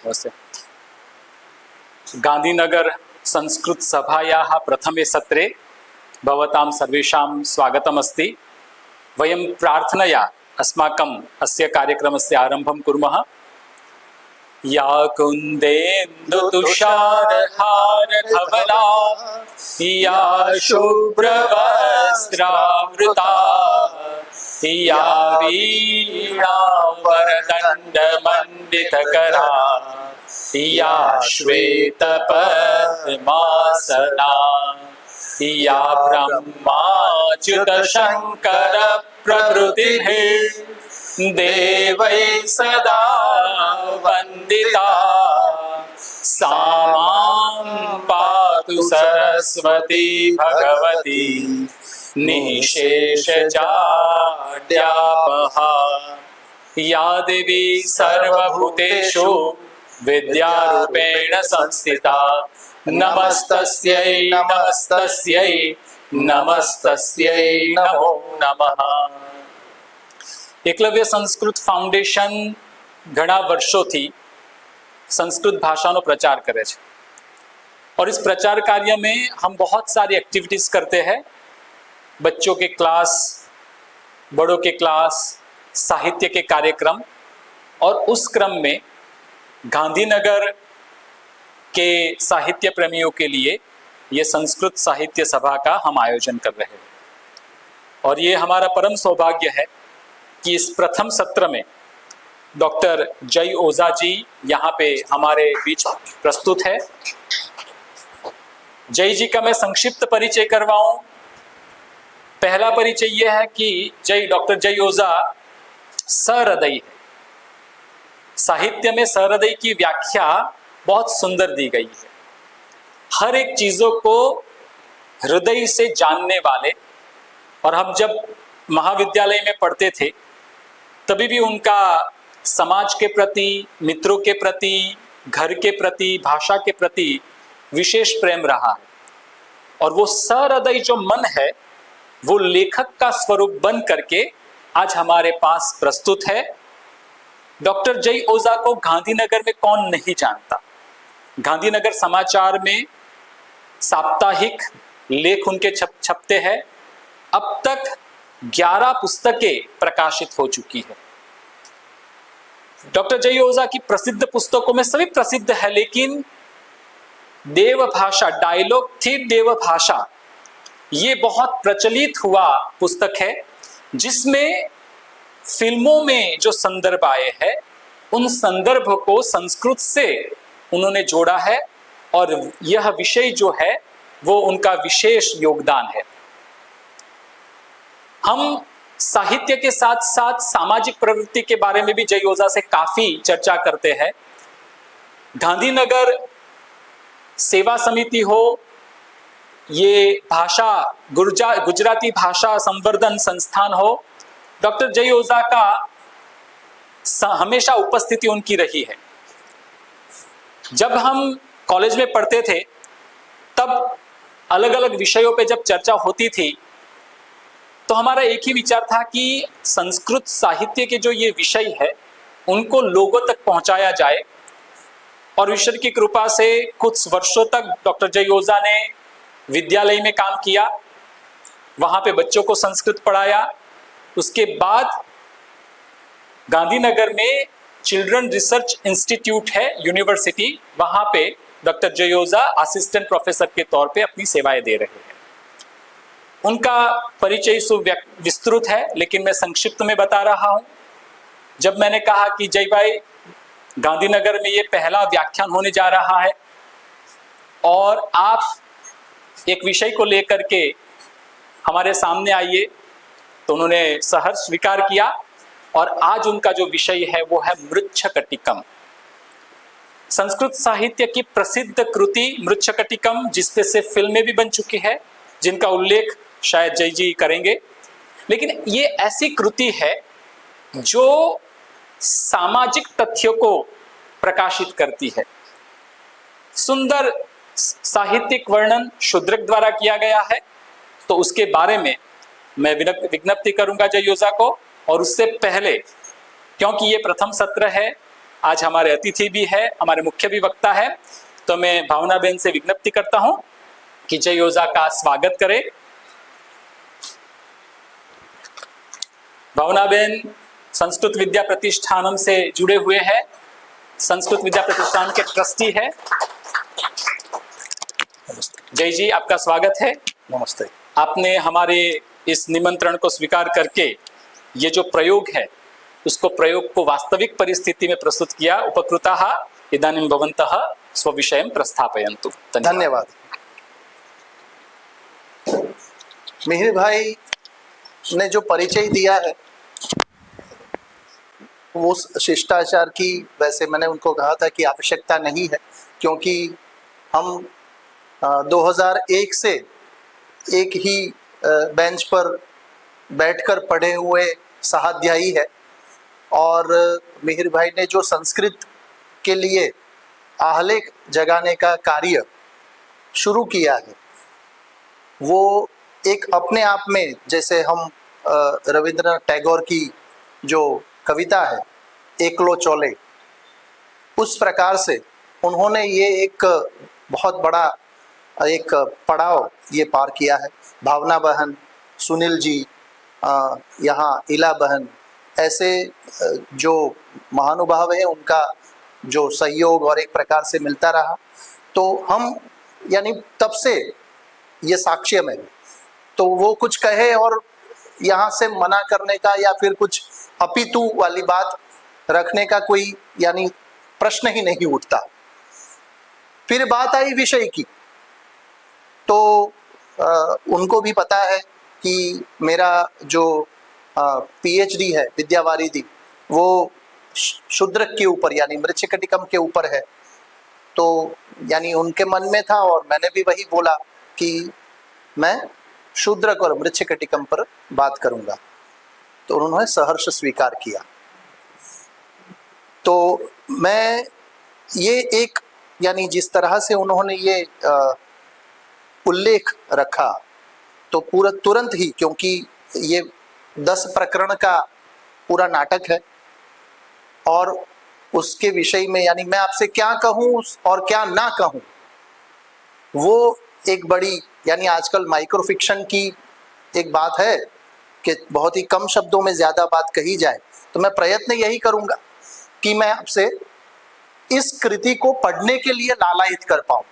वैसे गांधीनगर संस्कृत सभायाः प्रथमे सत्रे भवतां सर्वेषां स्वागतमस्ति। वयं प्रार्थनया अस्माकम् अस्य कार्यक्रमस्य आरम्भं कुर्मः। या कुन्देन्दुतुषारहारधवला या शुभ्रवस्त्रावृता या वीणावरदण्डमण्डितकरा या श्वेतपद्मासना या ब्रह्माच्युतशङ्कर प्रभृतिः देवैः सदा वन्दिता सा मां पातु सरस्वती भगवती निःशेषजाड्यापहा या देवी सर्वभूतेषु विद्यारूपेण संस्थिता नमस्तस्यै नमस्तस्यै नमस्तस्यै नमो नमः। એકલવ્ય સંસ્કૃત ફાઉન્ડેશન ઘણા વર્ષોથી संस्कृत भाषाનો प्रचार करे છે और इस प्रचार कार्य में हम बहुत सारी एक्टिविटीज करते हैं। बच्चों के क्लास, बड़ों के क्लास, साहित्य के कार्यक्रम, और उस क्रम में गांधीनगर के साहित्य प्रेमियों के लिए ये संस्कृत साहित्य सभा का हम आयोजन कर रहे हैं। और ये हमारा परम सौभाग्य है कि इस प्रथम सत्र में डॉक्टर जय ओझा जी यहाँ पे हमारे बीच प्रस्तुत है। जय जी का मैं संक्षिप्त परिचय करवाऊं। पहला परिचय यह है कि डॉक्टर जय ओझा सहृदयी है। साहित्य में सहृदयी की व्याख्या बहुत सुंदर दी गई है। हर एक चीजों को हृदय से जानने वाले, और हम जब महाविद्यालय में पढ़ते थे तभी भी उनका समाज के प्रति, मित्रों के प्रति, घर के प्रति, भाषा के प्रति विशेष प्रेम रहा है। और वो सहृदयी जो मन है वो लेखक का स्वरूप बन करके आज हमारे पास प्रस्तुत है। डॉक्टर जय ओझा को गांधीनगर में कौन नहीं जानता। गांधीनगर समाचार में साप्ताहिक लेख उनके छपते हैं। अब तक 11 पुस्तकें प्रकाशित हो चुकी है। डॉक्टर जय ओझा की प्रसिद्ध पुस्तकों में सभी प्रसिद्ध है, लेकिन देवभाषा, डायलॉग थी देवभाषा, ये बहुत प्रचलित हुआ पुस्तक है, जिसमें फिल्मों में जो संदर्भ आए हैं उन संदर्भ को संस्कृत से उन्होंने जोड़ा है, और यह विषय जो है वो उनका विशेष योगदान है। हम साहित्य के साथ साथ सामाजिक प्रवृत्ति के बारे में भी जय ओझा से काफी चर्चा करते हैं। गांधीनगर सेवा समिति हो, ये भाषा गुजराती भाषा संवर्धन संस्थान हो, डॉक्टर जय ओझा का हमेशा उपस्थिति उनकी रही है। जब हम कॉलेज में पढ़ते थे तब अलग अलग विषयों पे जब चर्चा होती थी तो हमारा एक ही विचार था कि संस्कृत साहित्य के जो ये विषय है उनको लोगों तक पहुंचाया जाए। और ईश्वर की कृपा से कुछ वर्षों तक डॉक्टर जय ओझा ने विद्यालय में काम किया, वहां पे बच्चों को संस्कृत पढ़ाया। उसके बाद गांधीनगर में चिल्ड्रन रिसर्च इंस्टीट्यूट है, यूनिवर्सिटी, वहां पे डॉक्टर जय ओझा असिस्टेंट प्रोफेसर के तौर पे अपनी सेवाएं दे रहे हैं। उनका परिचय विस्तृत है, लेकिन मैं संक्षिप्त में बता रहा हूं। जब मैंने कहा कि जय भाई गांधीनगर में ये पहला व्याख्यान होने जा रहा है और आप एक विषय को लेकर के हमारे सामने आइए, तो उन्होंने सहर्ष स्वीकार किया। और आज उनका जो विषय है वो है मृच्छकटिकम, संस्कृत साहित्य की प्रसिद्ध कृति मृच्छकटिकम, जिसपे से फिल्में भी बन चुकी है, जिनका उल्लेख शायद जय जी करेंगे। लेकिन ये ऐसी कृति है जो सामाजिक तथ्यों को प्रकाशित करती है। सुंदर साहित्यिक वर्णन शूद्रक द्वारा किया गया है, तो उसके बारे में मैं विज्ञप्ति करूंगा जय ओझा को। और उससे पहले, क्योंकि ये प्रथम सत्र है आज हमारे अतिथि भी है, हमारे मुख्य भी वक्ता है। तो मैं भावना बहन से विज्ञप्ति करता हूं कि जय योजा का स्वागत करें। भावना बहन संस्कृत विद्या प्रतिष्ठानम से जुड़े हुए हैं, संस्कृत विद्या प्रतिष्ठान के ट्रस्टी है। जय जी, आपका स्वागत है। नमस्ते। आपने हमारे इस निमंत्रण को स्वीकार करके ये जो प्रयोग है उसको प्रयोग को वास्तविक परिस्थिति में प्रस्तुत किया। उपकृताः इदानीं भवन्तः स्वविषयं प्रस्थापयन्तु। धन्यवाद। मिहिर भाई ने जो परिचय दिया है वो शिष्टाचार की, वैसे मैंने उनको कहा था कि आवश्यकता नहीं है, क्योंकि हम 2001 से एक ही बेंच पर बैठकर पढ़े हुए सहाध्यायी है। और मिहिर भाई ने जो संस्कृत के लिए आहलेख जगाने का कार्य शुरू किया है वो एक अपने आप में, जैसे हम रविंद्रनाथ टैगोर की जो कविता है एकलो चोले, उस प्रकार से उन्होंने ये एक बहुत बड़ा एक पड़ाव ये पार किया है। भावना बहन, सुनील जी, यहाँ इला बहन, ऐसे जो महानुभाव हैं उनका जो सहयोग और एक प्रकार से मिलता रहा, तो हम यानी तब से ये साक्ष्य में, तो वो कुछ कहे और यहाँ से मना करने का या फिर कुछ अपितु वाली बात रखने का कोई यानी प्रश्न ही नहीं उठता। फिर बात आई विषय की, तो उनको भी पता है कि मेरा जो पीएचडी है विद्यावारिधि वो शूद्र के ऊपर यानी मृच्छकटिकम के ऊपर है। तो यानी उनके मन में था और मैंने भी वही बोला कि मैं शूद्रक और मृच्छकटिकम पर बात करूंगा, तो उन्होंने सहर्ष स्वीकार किया। तो मैं ये एक यानी जिस तरह से उन्होंने ये उल्लेख रखा, तो पूरा तुरंत ही, क्योंकि ये 10 प्रकरण का पूरा नाटक है और उसके विषय में यानी मैं आपसे क्या कहूँ और क्या ना कहूँ, वो एक बड़ी यानी आजकल माइक्रो फिक्शन की एक बात है कि बहुत ही कम शब्दों में ज़्यादा बात कही जाए। तो मैं प्रयत्न यही करूँगा कि मैं आपसे इस कृति को पढ़ने के लिए लालायित कर पाऊँ।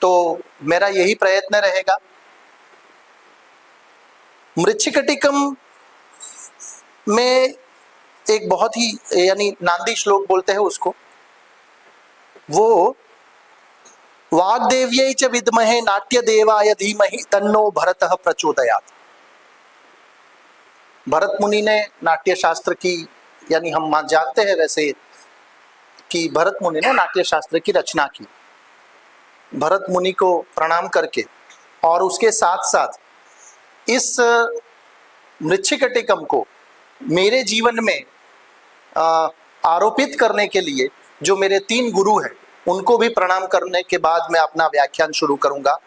तो मेरा यही प्रयत्न रहेगा। मृच्छकटिकम में एक बहुत ही यानी नांदी श्लोक बोलते हैं उसको, वो वाग्देव्यै च विद्महे नाट्य देवाय धीमहि तन्नो भरतः प्रचोदयात्। भरत मुनि ने नाट्य शास्त्र की यानी हम जानते हैं वैसे कि भरत मुनि ने नाट्य शास्त्र की रचना की। भरत मुनि को प्रणाम करके और उसके साथ साथ इस मृच्छकटिकम को मेरे जीवन में आरोपित करने के लिए जो मेरे 3 गुरु हैं उनको भी प्रणाम करने के बाद मैं अपना व्याख्यान शुरू करूंगा।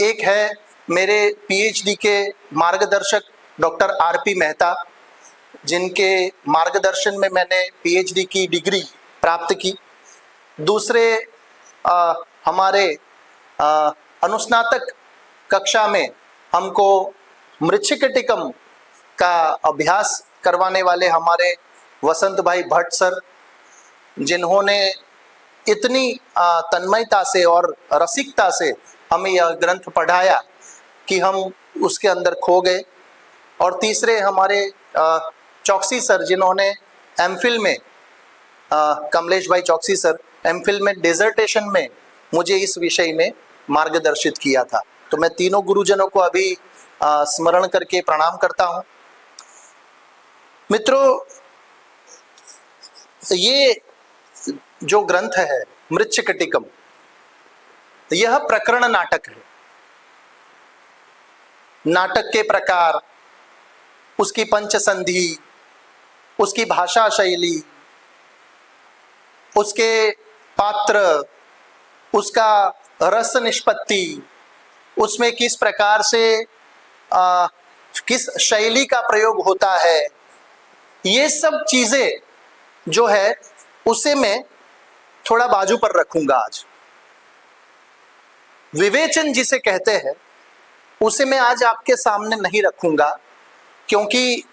एक है मेरे पीएचडी के मार्गदर्शक डॉक्टर आरपी मेहता, जिनके मार्गदर्शन में मैंने पीएचडी की डिग्री प्राप्त की। दूसरे हमारे अनुस्नातक कक्षा में हमको मृच्छकटिकम का अभ्यास करवाने वाले हमारे वसंत भाई भट्ट सर, जिन्होंने इतनी तन्मयता से और रसिकता से हमें यह ग्रंथ पढ़ाया कि हम उसके अंदर खो गए। और तीसरे हमारे चौकसी सर, जिन्होंने एमफिल में कमलेश भाई चौकसी सर एमफिल में डिसर्टेशन में मुझे इस विषय में मार्गदर्शित किया था। तो मैं तीनों गुरुजनों को अभी स्मरण करके प्रणाम करता हूँ। मित्रों, ये जो ग्रंथ है मृच्छकटिकम, यह प्रकरण नाटक है। नाटक के प्रकार, उसकी पंचसंधि, उसकी भाषा शैली, उसके पात्र, उसका रस निष्पत्ति, उसमें किस प्रकार से किस शैली का प्रयोग होता है, ये सब चीजें जो है उसे मैं थोड़ा बाजू पर रखूंगा आज। विवेचन जिसे कहते हैं उसे मैं आज आपके सामने नहीं रखूंगा, क्योंकि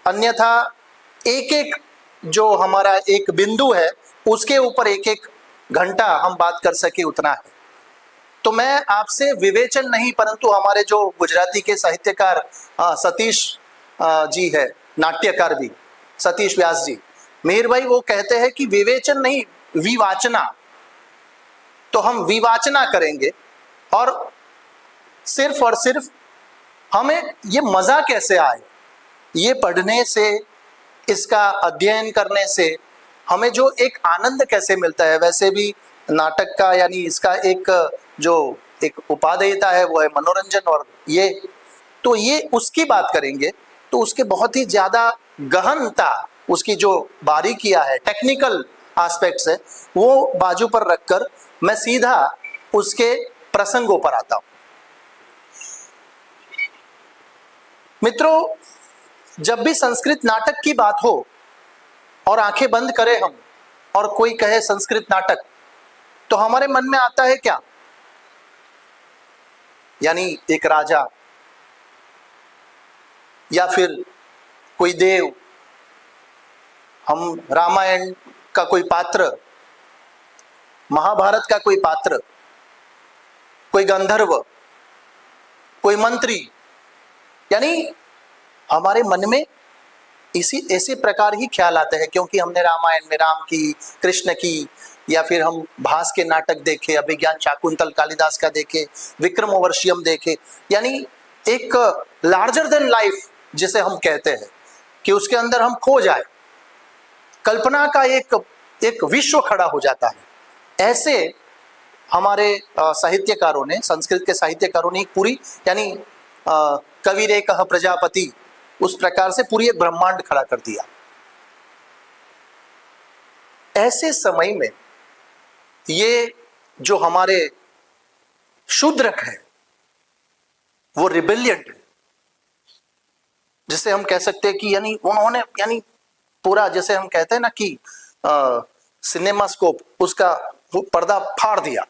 अन्यथा एक एक जो हमारा एक बिंदु है उसके ऊपर एक एक घंटा हम बात कर सके उतना है। तो मैं आपसे विवेचन नहीं, परंतु हमारे जो गुजराती के साहित्यकार सतीश जी है, नाट्यकार भी सतीश व्यास जी, मेहर भाई, वो कहते हैं कि विवेचन नहीं, विवाचना। तो हम विवाचना करेंगे और सिर्फ हमें ये मजा कैसे आए, ये पढ़ने से, इसका अध्ययन करने से हमें जो एक आनंद कैसे मिलता है। वैसे भी नाटक का यानी इसका एक जो एक उपादेयता है वो है मनोरंजन, और ये उसकी बात करेंगे तो उसके बहुत ही ज्यादा गहनता, उसकी जो बारीकियां है, टेक्निकल एस्पेक्ट्स है, वो बाजू पर रखकर मैं सीधा उसके प्रसंगों पर आता हूं। मित्रों, जब भी संस्कृत नाटक की बात हो और आंखें बंद करें हम और कोई कहे संस्कृत नाटक, तो हमारे मन में आता है क्या? यानी एक राजा या फिर कोई देव, हम रामायण का कोई पात्र, महाभारत का कोई पात्र, कोई गंधर्व, कोई मंत्री, यानी हमारे मन में इसी ऐसे प्रकार ही ख्याल आते हैं, क्योंकि हमने रामायण में राम की, कृष्ण की, या फिर हम भास के नाटक देखे, अभिज्ञान शाकुंतल कालिदास का देखे, विक्रमोर्वशीयम देखे, यानी एक लार्जर देन लाइफ जिसे हम कहते हैं कि उसके अंदर हम खो जाए, कल्पना का एक विश्व खड़ा हो जाता है। ऐसे हमारे साहित्यकारों ने, संस्कृत के साहित्यकारों ने एक पूरी, यानी कविरे कह प्रजापति, उस प्रकार से पूरी एक ब्रह्मांड खड़ा कर दिया। ऐसे समय में ये जो हमारे शूद्रक है वो रिबेलियंट है, जिसे हम कह सकते हैं कि यानी उन्होंने, यानी पूरा, जैसे हम कहते हैं ना कि सिनेमास्कोप, उसका वो पर्दा फाड़ दिया।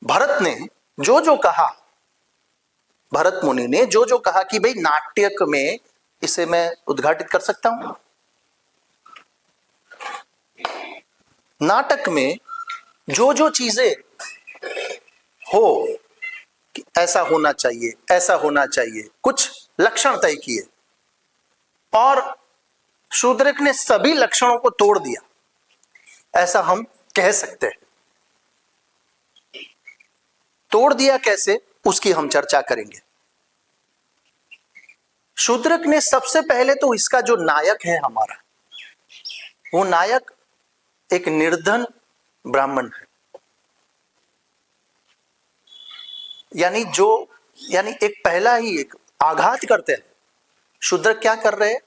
भरत ने जो कहा, भरत मुनि ने जो कहा कि भाई नाट्यक में इसे मैं उद्घाटित कर सकता हूं, नाटक में जो चीजें हो कि ऐसा होना चाहिए, ऐसा होना चाहिए, कुछ लक्षण तय किए, और शूद्रक ने सभी लक्षणों को तोड़ दिया, ऐसा हम कह सकते हैं। तोड़ दिया कैसे, उसकी हम चर्चा करेंगे। शूद्रक ने सबसे पहले तो इसका जो नायक है हमारा, वो नायक एक निर्धन ब्राह्मण है। यानी एक पहला ही एक आघात करते हैं। शूद्रक क्या कर रहे हैं?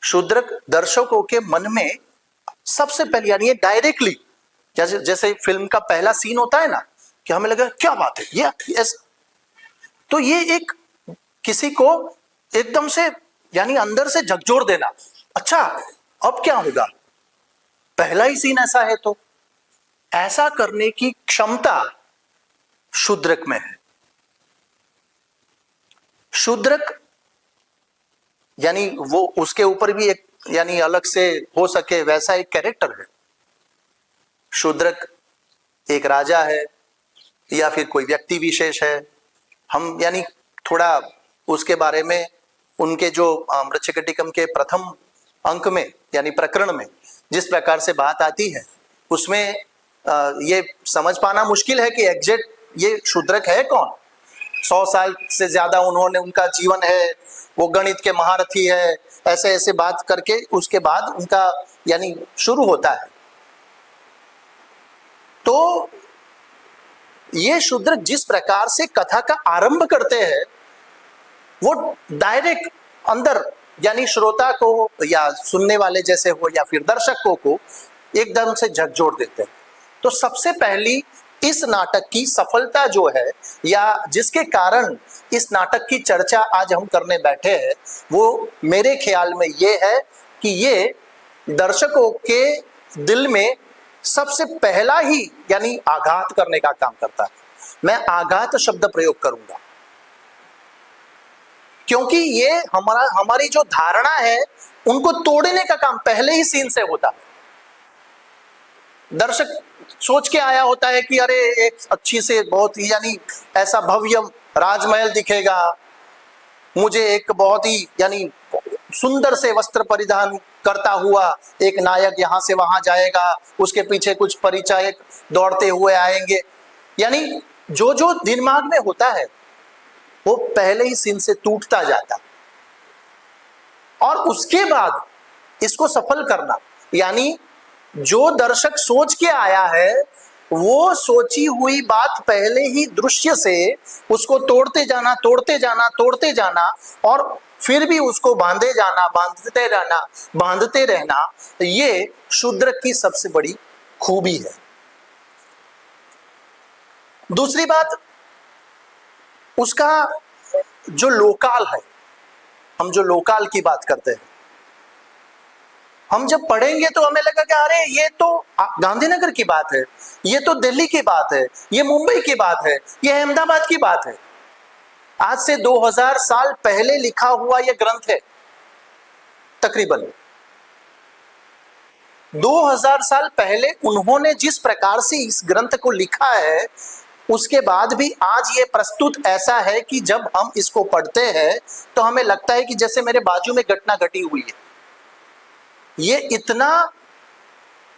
शूद्रक दर्शकों के मन में सबसे पहले, यानी ये डायरेक्टली, जैसे फिल्म का पहला सीन होता है ना, कि हमें लगा क्या बात है ये ऐसा, तो ये एक किसी को एकदम से, यानी अंदर से झकझोर देना, अच्छा अब क्या होगा, पहला ही सीन ऐसा है, तो ऐसा करने की क्षमता शूद्रक में है। शूद्रक यानी वो, उसके ऊपर भी एक, यानी अलग से हो सके वैसा एक कैरेक्टर है। शूद्रक एक राजा है या फिर कोई व्यक्ति विशेष है। हम यानी थोड़ा उसके बारे में, उनके जो मृच्छकटिकम के प्रथम अंक में, यानी प्रकरण में जिस प्रकार से बात आती है, उसमें ये समझ पाना मुश्किल है कि एग्जैक्ट ये शूद्रक है कौन। 100 साल से ज्यादा उनका जीवन है, वो गणित के महारथी है, ऐसे ऐसे बात करके उसके बाद उनका यानी शुरू होता है। तो ये शूद्रक जिस प्रकार से कथा का आरंभ करते हैं, वो डायरेक्ट अंदर, यानी श्रोता को या सुनने वाले जैसे हो या फिर दर्शकों को एकदम से झकझोर देते हैं। तो सबसे पहली इस नाटक की सफलता जो है, या जिसके कारण इस नाटक की चर्चा आज हम करने बैठे हैं, वो मेरे ख्याल में ये है कि ये दर्शकों के दिल में सबसे पहला ही यानी आघात करने का काम करता है। मैं आघात शब्द प्रयोग करूंगा क्योंकि ये हमारी जो धारणा है उनको तोड़ने का काम पहले ही सीन से होता है। दर्शक सोच के आया होता है कि अरे एक अच्छी से बहुत ही यानी ऐसा भव्य राजमहल दिखेगा, मुझे एक बहुत ही यानी सुंदर से वस्त्र परिधान करता हुआ एक नायक यहां से वहां जाएगा, उसके पीछे कुछ परिचायक दौड़ते हुए आएंगे, यानी जो जो दिमाग में होता है वो पहले ही सीन से टूटता जाता। और उसके बाद इसको सफल करना यानी जो दर्शक सोच के आया है वो सोची हुई बात पहले ही दृश्य से उसको तोड़ते जाना तोड़ते जाना तोड़ते जाना और फिर भी उसको बांधे जाना बांधते रहना, ये शूद्र की सबसे बड़ी खूबी है। दूसरी बात, उसका जो लोकाल है, हम जो लोकाल की बात करते हैं, हम जब पढ़ेंगे तो हमें लगा कि अरे ये तो गांधीनगर की बात है, ये तो दिल्ली की बात है, ये मुंबई की बात है, ये अहमदाबाद की बात है। आज से 2000 साल पहले लिखा हुआ यह ग्रंथ है। तकरीबन 2000 साल पहले उन्होंने जिस प्रकार से इस ग्रंथ को लिखा है, उसके बाद भी आज ये प्रस्तुत ऐसा है कि जब हम इसको पढ़ते हैं तो हमें लगता है कि जैसे मेरे बाजू में घटना घटी हुई है। ये इतना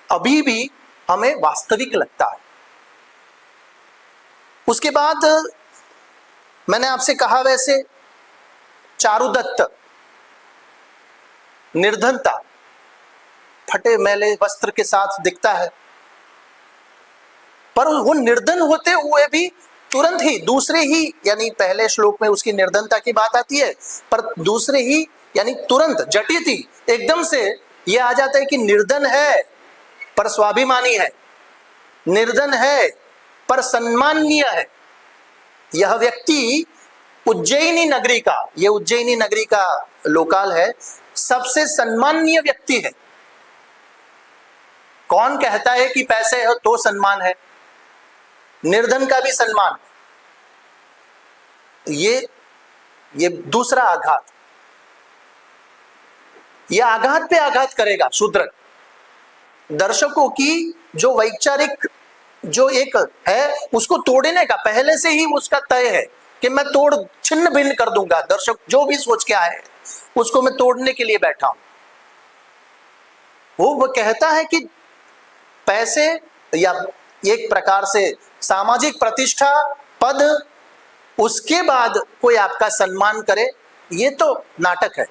अभी भी हमें वास्तविक लगता है। उसके बाद मैंने आपसे कहा वैसे चारुदत्त निर्धनता, फटे मैले वस्त्र के साथ दिखता है, पर वो निर्धन होते हुए भी तुरंत ही दूसरे ही यानी पहले श्लोक में उसकी निर्धनता की बात आती है, पर दूसरे ही यानी तुरंत जटिति एकदम से ये आ जाता है कि निर्धन है पर स्वाभिमानी है, निर्धन है पर सम्माननीय है। यह व्यक्ति उज्जैनी नगरी का, ये उज्जैनी नगरी का लोकाल है, सबसे सम्माननीय व्यक्ति है। कौन कहता है कि पैसे हो तो सम्मान है? निर्धन का भी सम्मान। ये दूसरा आघात, यह आघात पे आघात करेगा शूद्र। दर्शकों की जो वैचारिक जो एक है उसको तोड़ने का पहले से ही उसका तय है कि मैं तोड़ छिन्न भिन्न कर दूंगा। दर्शक जो भी सोच के आए उसको मैं तोड़ने के लिए बैठा हूं। वो कहता है कि पैसे या एक प्रकार से सामाजिक प्रतिष्ठा, पद, उसके बाद कोई आपका सम्मान करे, ये तो नाटक है।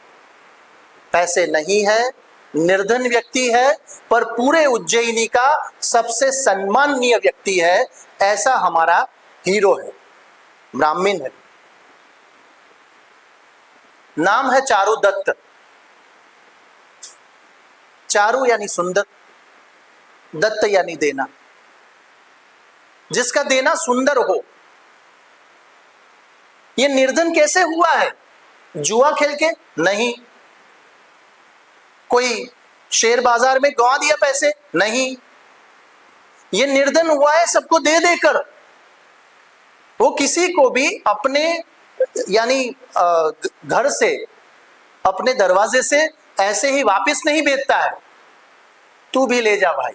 पैसे नहीं है, निर्धन व्यक्ति है, पर पूरे उज्जैनी का सबसे सम्माननीय व्यक्ति है, ऐसा हमारा हीरो है, ब्राह्मण है। नाम है चारुदत्त। चारु यानी सुंदर, दत्त यानी देना, जिसका देना सुंदर हो। ये निर्धन कैसे हुआ है? जुआ खेल के नहीं, कोई शेयर बाजार में गवा दिया पैसे नहीं, ये निर्धन हुआ है सबको दे देकर। वो किसी को भी अपने यानी घर से, अपने दरवाजे से ऐसे ही वापस नहीं भेजता है, तू भी ले जा भाई,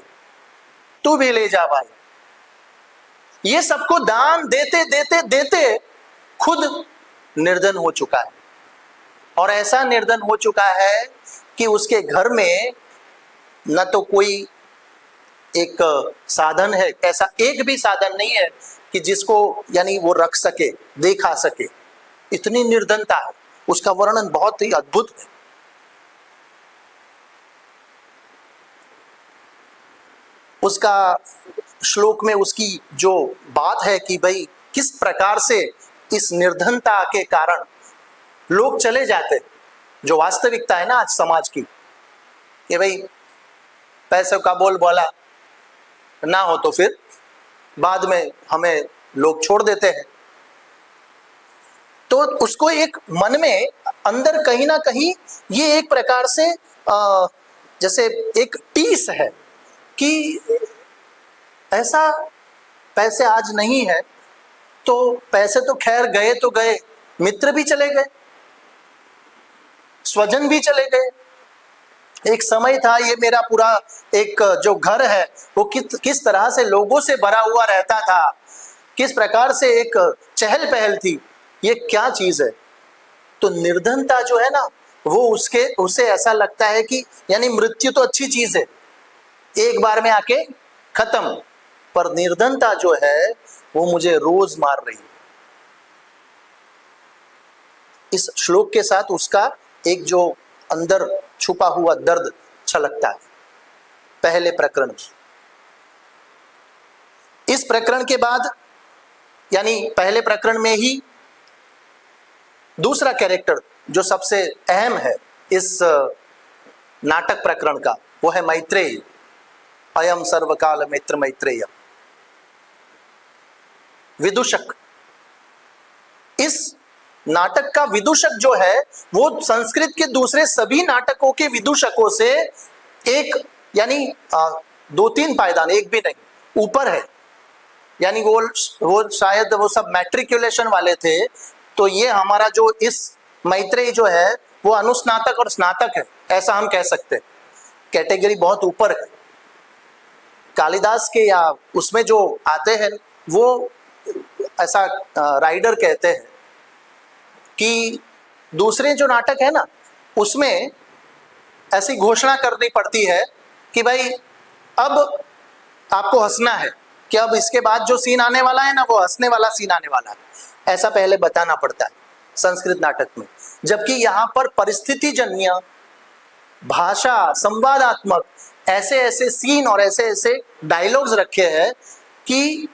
तू भी ले जा भाई। ये सबको दान देते देते देते खुद निर्धन हो चुका है, और ऐसा निर्धन हो चुका है कि उसके घर में न तो कोई एक साधन है, ऐसा एक भी साधन नहीं है कि जिसको यानी वो रख सके, देखा सके। इतनी निर्धनता है, उसका वर्णन बहुत ही अद्भुत है। उसका श्लोक में उसकी जो बात है कि भाई किस प्रकार से इस निर्धनता के कारण लोग चले जाते, जो वास्तविकता है ना आज समाज की, कि भाई पैसों का बोल बोला ना हो तो फिर बाद में हमें लोग छोड़ देते हैं। तो उसको एक मन में अंदर कहीं ना कहीं ये एक प्रकार से जैसे एक टीस है कि ऐसा पैसे आज नहीं है, तो पैसे तो खैर गए तो गए, मित्र भी चले गए, स्वजन भी चले गए। एक समय था ये मेरा पूरा एक जो घर है वो किस तरह से लोगों से भरा हुआ रहता था, किस प्रकार से एक चहल पहल थी, ये क्या चीज है। तो निर्धनता जो है ना, वो उसे ऐसा लगता है कि यानी मृत्यु तो अच्छी चीज है, एक बार में आके खत्म, पर निर्धनता जो है वो मुझे रोज मार रही है। इस श्लोक के साथ उसका एक जो अंदर छुपा हुआ दर्द छलकता है पहले प्रकरण में। इस प्रकरण के बाद यानी पहले प्रकरण में ही दूसरा कैरेक्टर जो सबसे अहम है इस नाटक प्रकरण का, वो है मैत्रेय। अयम सर्वकाल मित्र मैत्रेय, विदूषक। इस नाटक का विदूषक जो है वो संस्कृत के दूसरे सभी नाटकों के विदूषकों से एक यानी 2-3 पायदान, एक भी नहीं, ऊपर है। यानी वो शायद वो सब मैट्रिकुलेशन वाले थे, तो ये हमारा जो इस मैत्रेय जो है वो अनुस्नातक और स्नातक है, ऐसा हम कह सकते हैं। कैटेगरी बहुत ऊपर है। कालिदास के या उसमें जो आते हैं वो ऐसा राइडर कहते हैं कि दूसरे जो नाटक है ना, उसमें ऐसी घोषणा करनी पड़ती है कि भाई अब आपको हंसना है, कि अब इसके बाद जो सीन आने वाला है ना वो हंसने वाला सीन आने वाला है, ऐसा पहले बताना पड़ता है संस्कृत नाटक में। जबकि यहाँ पर परिस्थिति जन्य, भाषा, संवादात्मक ऐसे ऐसे सीन और ऐसे ऐसे डायलॉग्स रखे हैं कि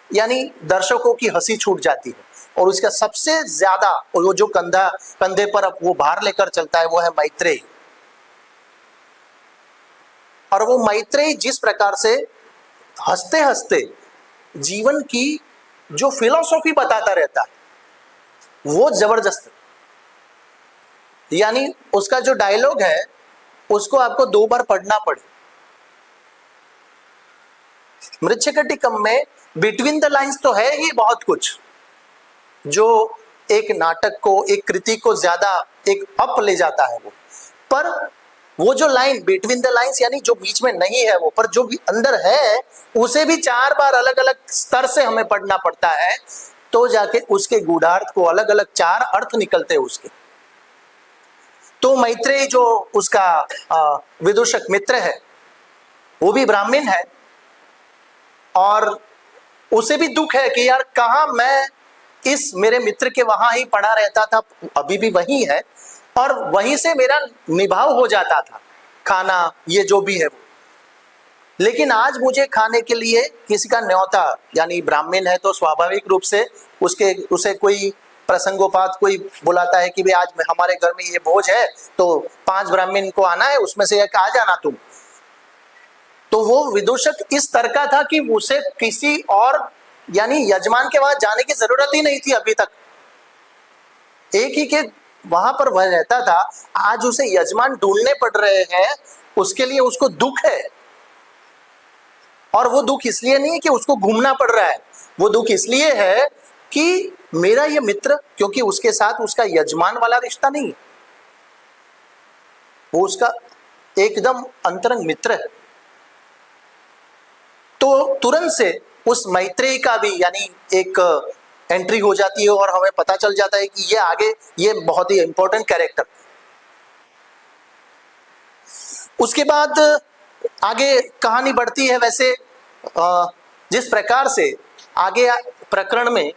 यानी दर्शकों की हंसी छूट जाती है। और उसका सबसे ज्यादा वो जो कंधे पर वो भार लेकर चलता है वो है मैत्रेय। और वो मैत्रेय जिस प्रकार से हंसते हंसते जीवन की जो फिलॉसफी बताता रहता है वो जबरदस्त। यानी उसका जो डायलॉग है उसको आपको 2 बार पढ़ना पड़े। मृच्छकटिकम में बिटवीन द लाइंस तो है ही बहुत कुछ जो एक नाटक को, एक कृति को ज्यादा एक अप ले जाता है वो, पर वो जो लाइन बिटवीन द लाइंस यानी जो बीच में नहीं है वो, पर जो भी अंदर है उसे भी 4 बार अलग अलग स्तर से हमें पढ़ना पड़ता है, तो जाके उसके गूढ़ार्थ को अलग अलग 4 अर्थ निकलते हैं उसके। तो मैत्रेय जो उसका विदूषक मित्र है वो भी ब्राह्मण है, और उसे भी दुख है कि यार कहाँ मैं इस मेरे मित्र के वहां ही पड़ा रहता था, अभी भी वही है, और वहीं से मेरा निभाव हो जाता था, खाना ये जो भी है वो। लेकिन आज मुझे खाने के लिए किसी का न्योता, यानी ब्राह्मण है तो स्वाभाविक रूप से उसे कोई प्रसंगोपात कोई बुलाता है कि भाई आज हमारे घर में ये भोज है तो 5 ब्राह्मण को आना है, उसमें से एक आ जाना तुम। तो वो विदूषक इस तरह का था कि उसे किसी और यानी यजमान के वहां जाने की जरूरत ही नहीं थी अभी तक, एक ही के वहां पर वह रहता था। आज उसे यजमान ढूंढने पड़ रहे हैं, उसके लिए उसको दुख है। और वो दुख इसलिए नहीं है कि उसको घूमना पड़ रहा है, वो दुख इसलिए है कि मेरा ये मित्र, क्योंकि उसके साथ उसका यजमान वाला रिश्ता नहीं है, वो उसका एकदम अंतरंग मित्र है। तो तुरंत से उस मैत्रेय का भी यानी एक एंट्री हो जाती है और हमें पता चल जाता है कि ये आगे ये बहुत ही इंपॉर्टेंट कैरेक्टर। उसके बाद आगे कहानी बढ़ती है। वैसे जिस प्रकार से आगे प्रकरण में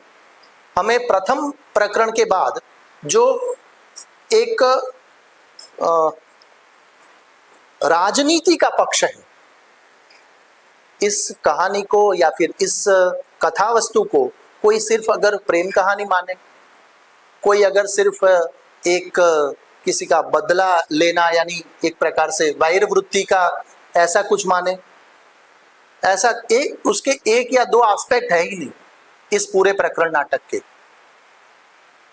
हमें प्रथम प्रकरण के बाद जो एक राजनीति का पक्ष है, इस कहानी को या फिर इस कथा वस्तु को कोई सिर्फ अगर प्रेम कहानी माने, कोई अगर सिर्फ एक किसी का बदला लेना यानी एक प्रकार से वैर वृत्ति का ऐसा कुछ माने, ऐसा उसके 1 या 2 एस्पेक्ट है ही नहीं इस पूरे प्रकरण नाटक के।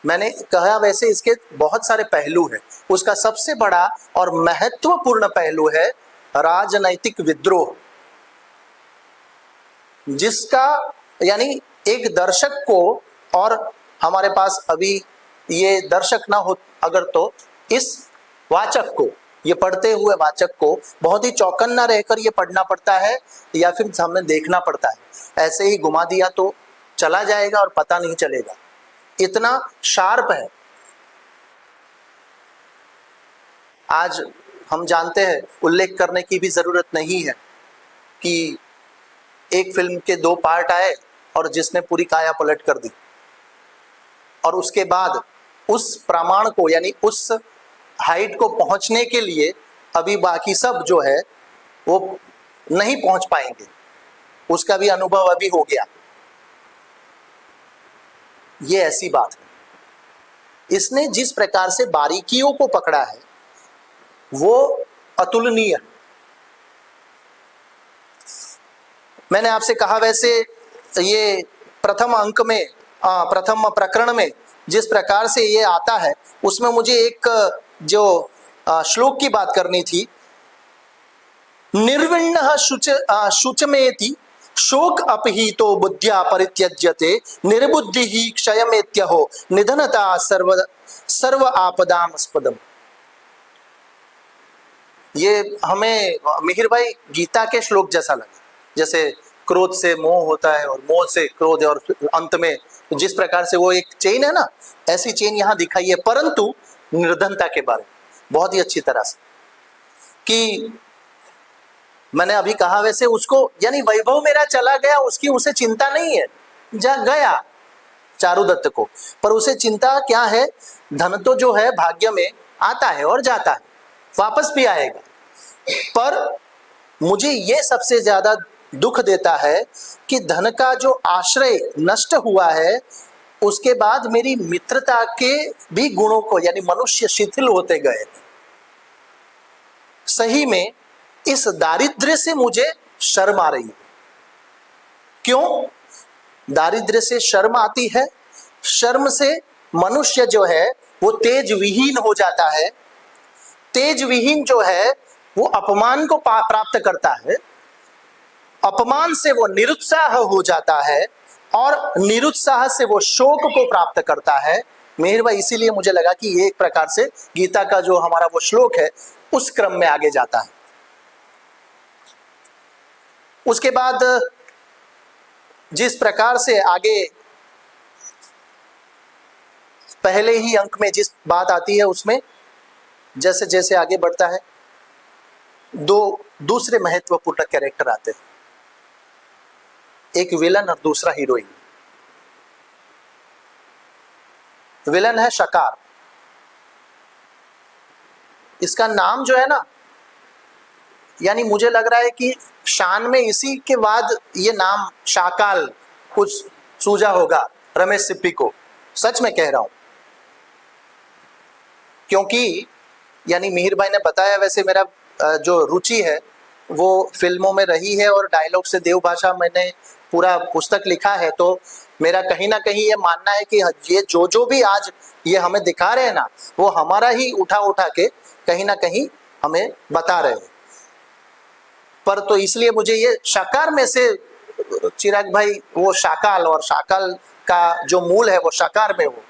मैंने कहा वैसे इसके बहुत सारे पहलू हैं। उसका सबसे बड़ा और महत्वपूर्ण पहलू है राजनैतिक विद्रोह, जिसका यानी एक दर्शक को, और हमारे पास अभी ये दर्शक ना हो अगर, तो इस वाचक को, ये पढ़ते हुए वाचक को बहुत ही चौकन्ना रहकर ये पढ़ना पड़ता है या फिर सामने देखना पड़ता है। ऐसे ही घुमा दिया तो चला जाएगा और पता नहीं चलेगा, इतना शार्प है। आज हम जानते हैं, उल्लेख करने की भी जरूरत नहीं है कि एक फिल्म के 2 पार्ट आए और जिसने पूरी काया पलट कर दी, और उसके बाद उस प्रमाण को यानी उस हाइट को पहुंचने के लिए अभी बाकी सब जो है वो नहीं पहुंच पाएंगे, उसका भी अनुभव अभी हो गया। ये ऐसी बात है। इसने जिस प्रकार से बारीकियों को पकड़ा है वो अतुलनीय है। मैंने आपसे कहा वैसे ये प्रथम अंक में, प्रथम प्रकरण में जिस प्रकार से ये आता है, उसमें मुझे एक जो श्लोक की बात करनी थी। निर्विण्णः शुचमेति शोक अपहितो बुद्ध्या परित्यज्यते निर्बुद्धि क्षयमेत्यहो निधनता सर्व आपदामस्पदम। ये हमें मिहिर भाई गीता के श्लोक जैसा लगा, जैसे क्रोध से मोह होता है और मोह से क्रोध, और अंत में जिस प्रकार से वो एक चेन है ना, ऐसी चेन यहाँ दिखाई है, परंतु निर्धनता के बारे में बहुत ही अच्छी तरह से। कि मैंने अभी कहा वैसे उसको, यानी वैभव मेरा चला गया, उसकी उसे चिंता नहीं है, जा गया चारुदत्त को, पर उसे चिंता क्या है, धन तो जो है भाग्य में आता है और जाता है, वापस भी आएगा। पर मुझे ये सबसे ज्यादा दुख देता है कि धन का जो आश्रय नष्ट हुआ है, उसके बाद मेरी मित्रता के भी गुणों को, यानी मनुष्य शिथिल होते गए। सही में इस दारिद्र्य से मुझे शर्म आ रही है। क्यों दारिद्र्य से शर्म आती है? शर्म से मनुष्य जो है वो तेज विहीन हो जाता है। तेज विहीन जो है वो अपमान को प्राप्त करता है, अपमान से वो निरुत्साह हो जाता है, और निरुत्साह से वो शोक को प्राप्त करता है। मेहर भाई, इसीलिए मुझे लगा कि ये एक प्रकार से गीता का जो हमारा वो श्लोक है उस क्रम में आगे जाता है। उसके बाद जिस प्रकार से आगे पहले ही अंक में जिस बात आती है, उसमें जैसे जैसे आगे बढ़ता है, 2 दूसरे महत्वपूर्ण कैरेक्टर आते हैं, एक विलन और दूसरा हीरोइन। विलन है शकार। इसका नाम जो है ना, यानी मुझे लग रहा है कि शान में इसी के बाद ये नाम शाकाल कुछ सूझा होगा रमेश सिप्पी को। सच में कह रहा हूं, क्योंकि यानी मिहिर भाई ने बताया वैसे मेरा जो रुचि है वो फिल्मों में रही है, और डायलॉग से देव भाषा मैंने पूरा पुस्तक लिखा है। तो मेरा कहीं ना कहीं ये मानना है कि ये जो भी आज ये हमें दिखा रहे हैं ना, वो हमारा ही उठा उठा के कहीं ना कहीं हमें बता रहे हैं। पर तो इसलिए मुझे ये शाकार में से चिराग भाई, वो शाकाल, और शाकाल का जो मूल है वो शाकार में हो,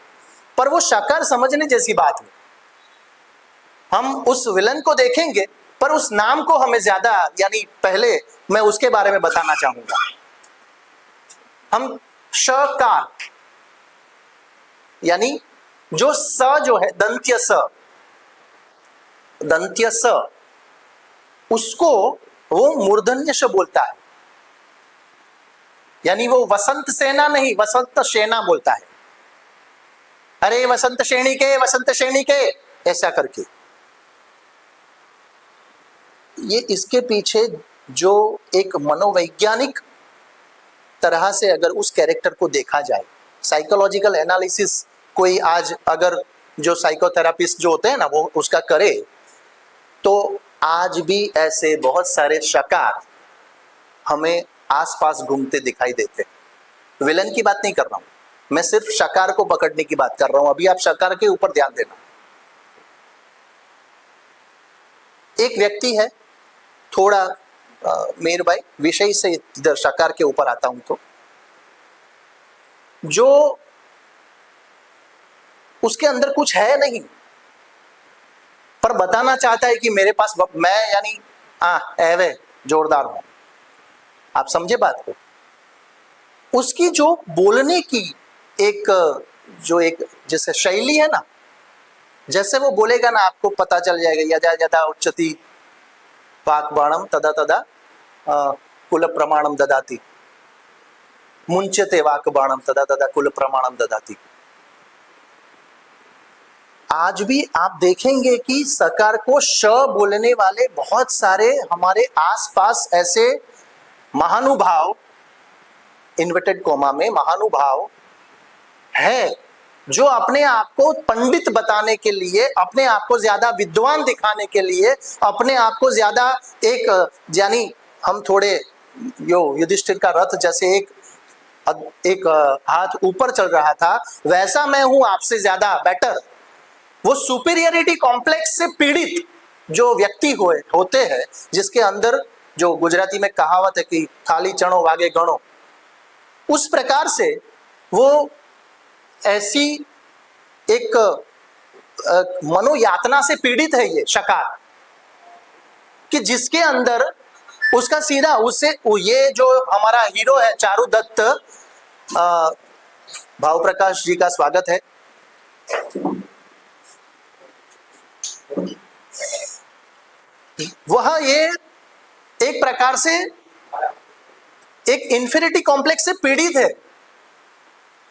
पर वो शाकार समझने जैसी बात है। हम उस विलन को देखेंगे, पर उस नाम को हमें ज्यादा, यानी पहले मैं उसके बारे में बताना चाहूंगा। हम शकार, यानी जो स जो है दंत्य स, उसको वो मूर्धन्य श बोलता है, यानी वो वसंत सेना नहीं, वसंत सेना बोलता है। अरे वसंत श्रेणी के ऐसा करके। ये इसके पीछे जो एक मनोवैज्ञानिक तरह से अगर उस कैरेक्टर को देखा जाए, साइकोलॉजिकल एनालिसिस कोई आज अगर जो साइकोथेरापिस्ट जो होते हैं ना वो उसका करे, तो आज भी ऐसे बहुत सारे शकार हमें आसपास घूमते दिखाई देते हैं। विलन की बात नहीं कर रहा हूं मैं, सिर्फ शकार को पकड़ने की बात कर रहा हूं। अभी आप शकार के ऊपर ध्यान देना। एक व्यक्ति है, थोड़ा मीर भाई विषय से इधर शकार के ऊपर आता हूं, तो जो उसके अंदर कुछ है नहीं पर बताना चाहता है कि मेरे पास मैं यानी एवे जोरदार हूं। आप समझे बात को? उसकी जो बोलने की एक जैसे शैली है ना, जैसे वो बोलेगा ना आपको पता चल जाएगा, यदा यदा उच्चति वाक्बाणम तदा तदा कुल प्रमाणम ददाति, मुंचते वाक्बाणम तदा तदा कुल प्रमाणम ददाति। आज भी आप देखेंगे कि सकार को श बोलने वाले बहुत सारे हमारे आसपास ऐसे महानुभाव, इन्वर्टेड कोमा में महानुभाव है, जो अपने आप को पंडित बताने के लिए, अपने आप को ज्यादा विद्वान दिखाने के लिए, अपने आप को ज्यादा यानी हम थोड़े युधिष्ठिर का रथ जैसे एक हाथ ऊपर चल रहा था, वैसा मैं हूं आपसे ज्यादा बेटर, वो सुपीरियरिटी कॉम्प्लेक्स से पीड़ित जो व्यक्ति होते हैं, जिसके अंदर जो गुजराती में कहावत है कि खाली चणो वागे गणो, उस प्रकार से वो ऐसी एक मनोयातना से पीड़ित है ये शकार, कि जिसके अंदर उसका सीधा उससे ये जो हमारा हीरो है चारु दत्त, भाव प्रकाश जी का स्वागत है। वह ये एक प्रकार से एक इंफीरियरिटी कॉम्प्लेक्स से पीड़ित है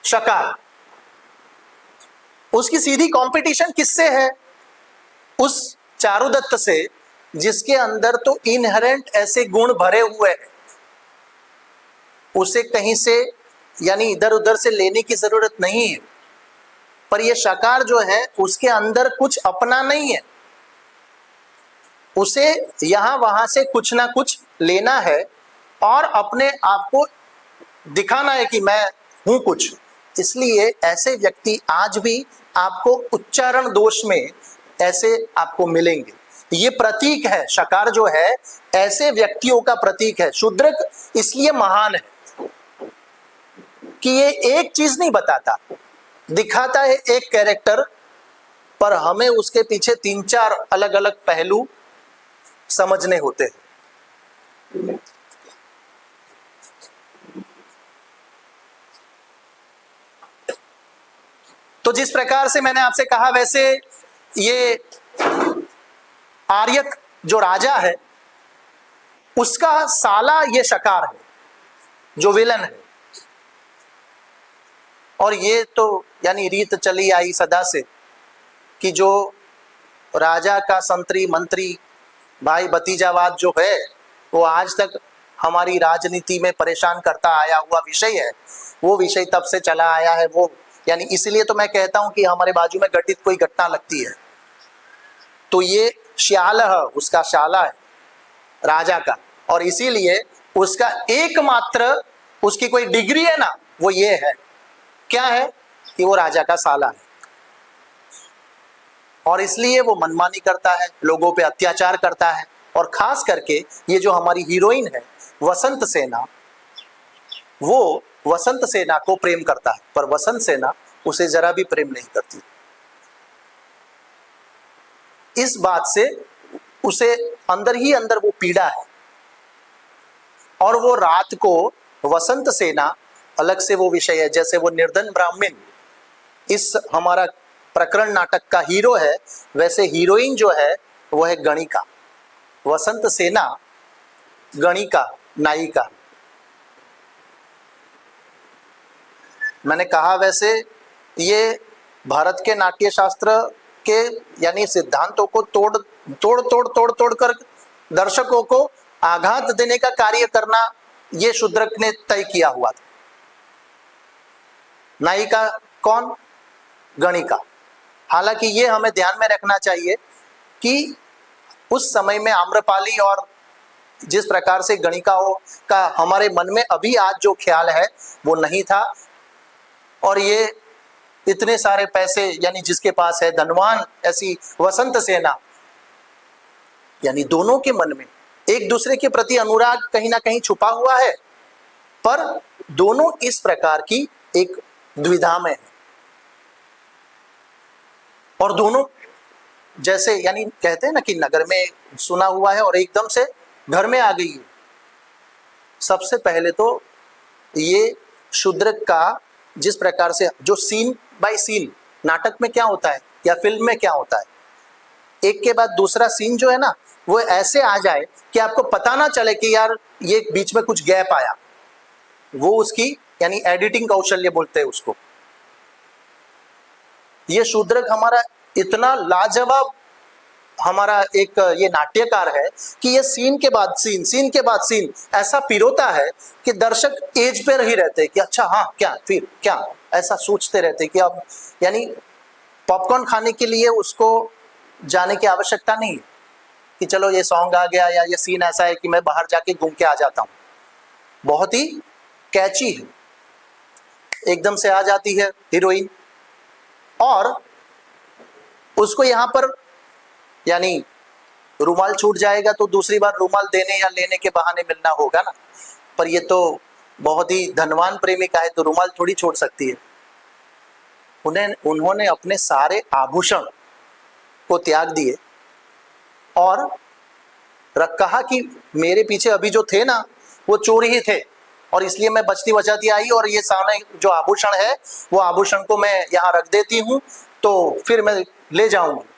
शकार। उसकी सीधी कंपटीशन किससे है? उस चारुदत्त से, जिसके अंदर तो इनहेरेंट ऐसे गुण भरे हुए हैं, उसे कहीं से यानी इधर उधर से लेने की जरूरत नहीं है। पर यह शकार जो है उसके अंदर कुछ अपना नहीं है, उसे यहां वहां से कुछ ना कुछ लेना है और अपने आप को दिखाना है कि मैं हूं कुछ। इसलिए ऐसे व्यक्ति आज भी आपको उच्चारण दोष में ऐसे आपको मिलेंगे। ये प्रतीक है, शकार जो है ऐसे व्यक्तियों का प्रतीक है। शूद्रक इसलिए महान है कि ये एक चीज नहीं बताता, दिखाता है एक कैरेक्टर, पर हमें उसके पीछे 3-4 अलग अलग पहलू समझने होते हैं। तो जिस प्रकार से मैंने आपसे कहा, वैसे ये आर्यक जो राजा है उसका साला ये शकार है जो विलन है। और ये तो यानी रीत चली आई सदा से कि जो राजा का संतरी मंत्री भाई भतीजावाद जो है वो आज तक हमारी राजनीति में परेशान करता आया हुआ विषय है। वो विषय तब से चला आया है। वो यानी इसलिए तो मैं कहता हूं कि हमारे बाजू में घटित कोई घटना लगती है तो ये श्याल है, उसका शाला है राजा का, और इसीलिए उसका एकमात्र उसकी कोई डिग्री है ना, वो ये है, क्या है कि वो राजा का साला है। और इसलिए वो मनमानी करता है, लोगों पे अत्याचार करता है। और खास करके ये जो हमारी हीरोइन है वसंत सेना, वो वसंत सेना को प्रेम करता है, पर वसंत सेना उसे जरा भी प्रेम नहीं करती। इस बात से उसे अंदर ही अंदर वो पीड़ा है। और वो रात को वसंत सेना अलग से वो विषय है, जैसे वो निर्धन ब्राह्मण इस हमारा प्रकरण नाटक का हीरो है, वैसे हीरोइन जो है वो है गणिका। वसंत सेना गणिका नायिका। मैंने कहा वैसे ये भारत के नाट्य शास्त्र के यानी सिद्धांतों को तोड़ कर दर्शकों को आघात देने का कार्य करना ये शूद्रक ने तय किया हुआ था। नायिका कौन? गणिका। हालांकि ये हमें ध्यान में रखना चाहिए कि उस समय में आम्रपाली और जिस प्रकार से गणिकाओं का हमारे मन में अभी आज जो ख्याल है वो नहीं था। और ये इतने सारे पैसे यानी जिसके पास है धनवान, ऐसी वसंत सेना, यानी दोनों के मन में एक दूसरे के प्रति अनुराग कहीं ना कहीं छुपा हुआ है, पर दोनों इस प्रकार की एक द्विधा में है। और दोनों जैसे यानी कहते हैं ना कि नगर में सुना हुआ है और एकदम से घर में आ गई है। सबसे पहले तो ये शूद्रक का जिस प्रकार से जो सीन बाय सीन नाटक में क्या होता है या फिल्म में क्या होता है, एक के बाद दूसरा सीन जो है ना वो ऐसे आ जाए कि आपको पता ना चले कि यार ये बीच में कुछ गैप आया, वो उसकी यानी एडिटिंग कौशल्य बोलते हैं उसको। ये शूद्रक हमारा इतना लाजवाब हमारा एक ये नाट्यकार है कि ये सीन के बाद सीन, सीन के बाद सीन ऐसा पिरोता है कि दर्शक एज पे ही रहते हैं कि अच्छा हाँ क्या फिर क्या, ऐसा सोचते रहते कि अब यानी पॉपकॉर्न खाने के लिए उसको जाने की आवश्यकता नहीं है कि चलो ये सॉन्ग आ गया या ये सीन ऐसा है कि मैं बाहर जाके घूम के आ जाता हूँ। बहुत ही कैची है, एकदम से आ जाती है हीरोइन और उसको यहाँ पर यानी रुमाल छूट जाएगा तो दूसरी बार रुमाल देने या लेने के बहाने मिलना होगा ना, पर ये तो बहुत ही धनवान प्रेमिका है तो रुमाल थोड़ी छोड़ सकती है। उन्होंने अपने सारे आभूषण को त्याग दिए और कहा कि मेरे पीछे अभी जो थे ना वो चोर ही थे और इसलिए मैं बचती बचाती आई और ये सामने जो आभूषण है वो आभूषण को मैं यहाँ रख देती हूँ तो फिर मैं ले जाऊंगी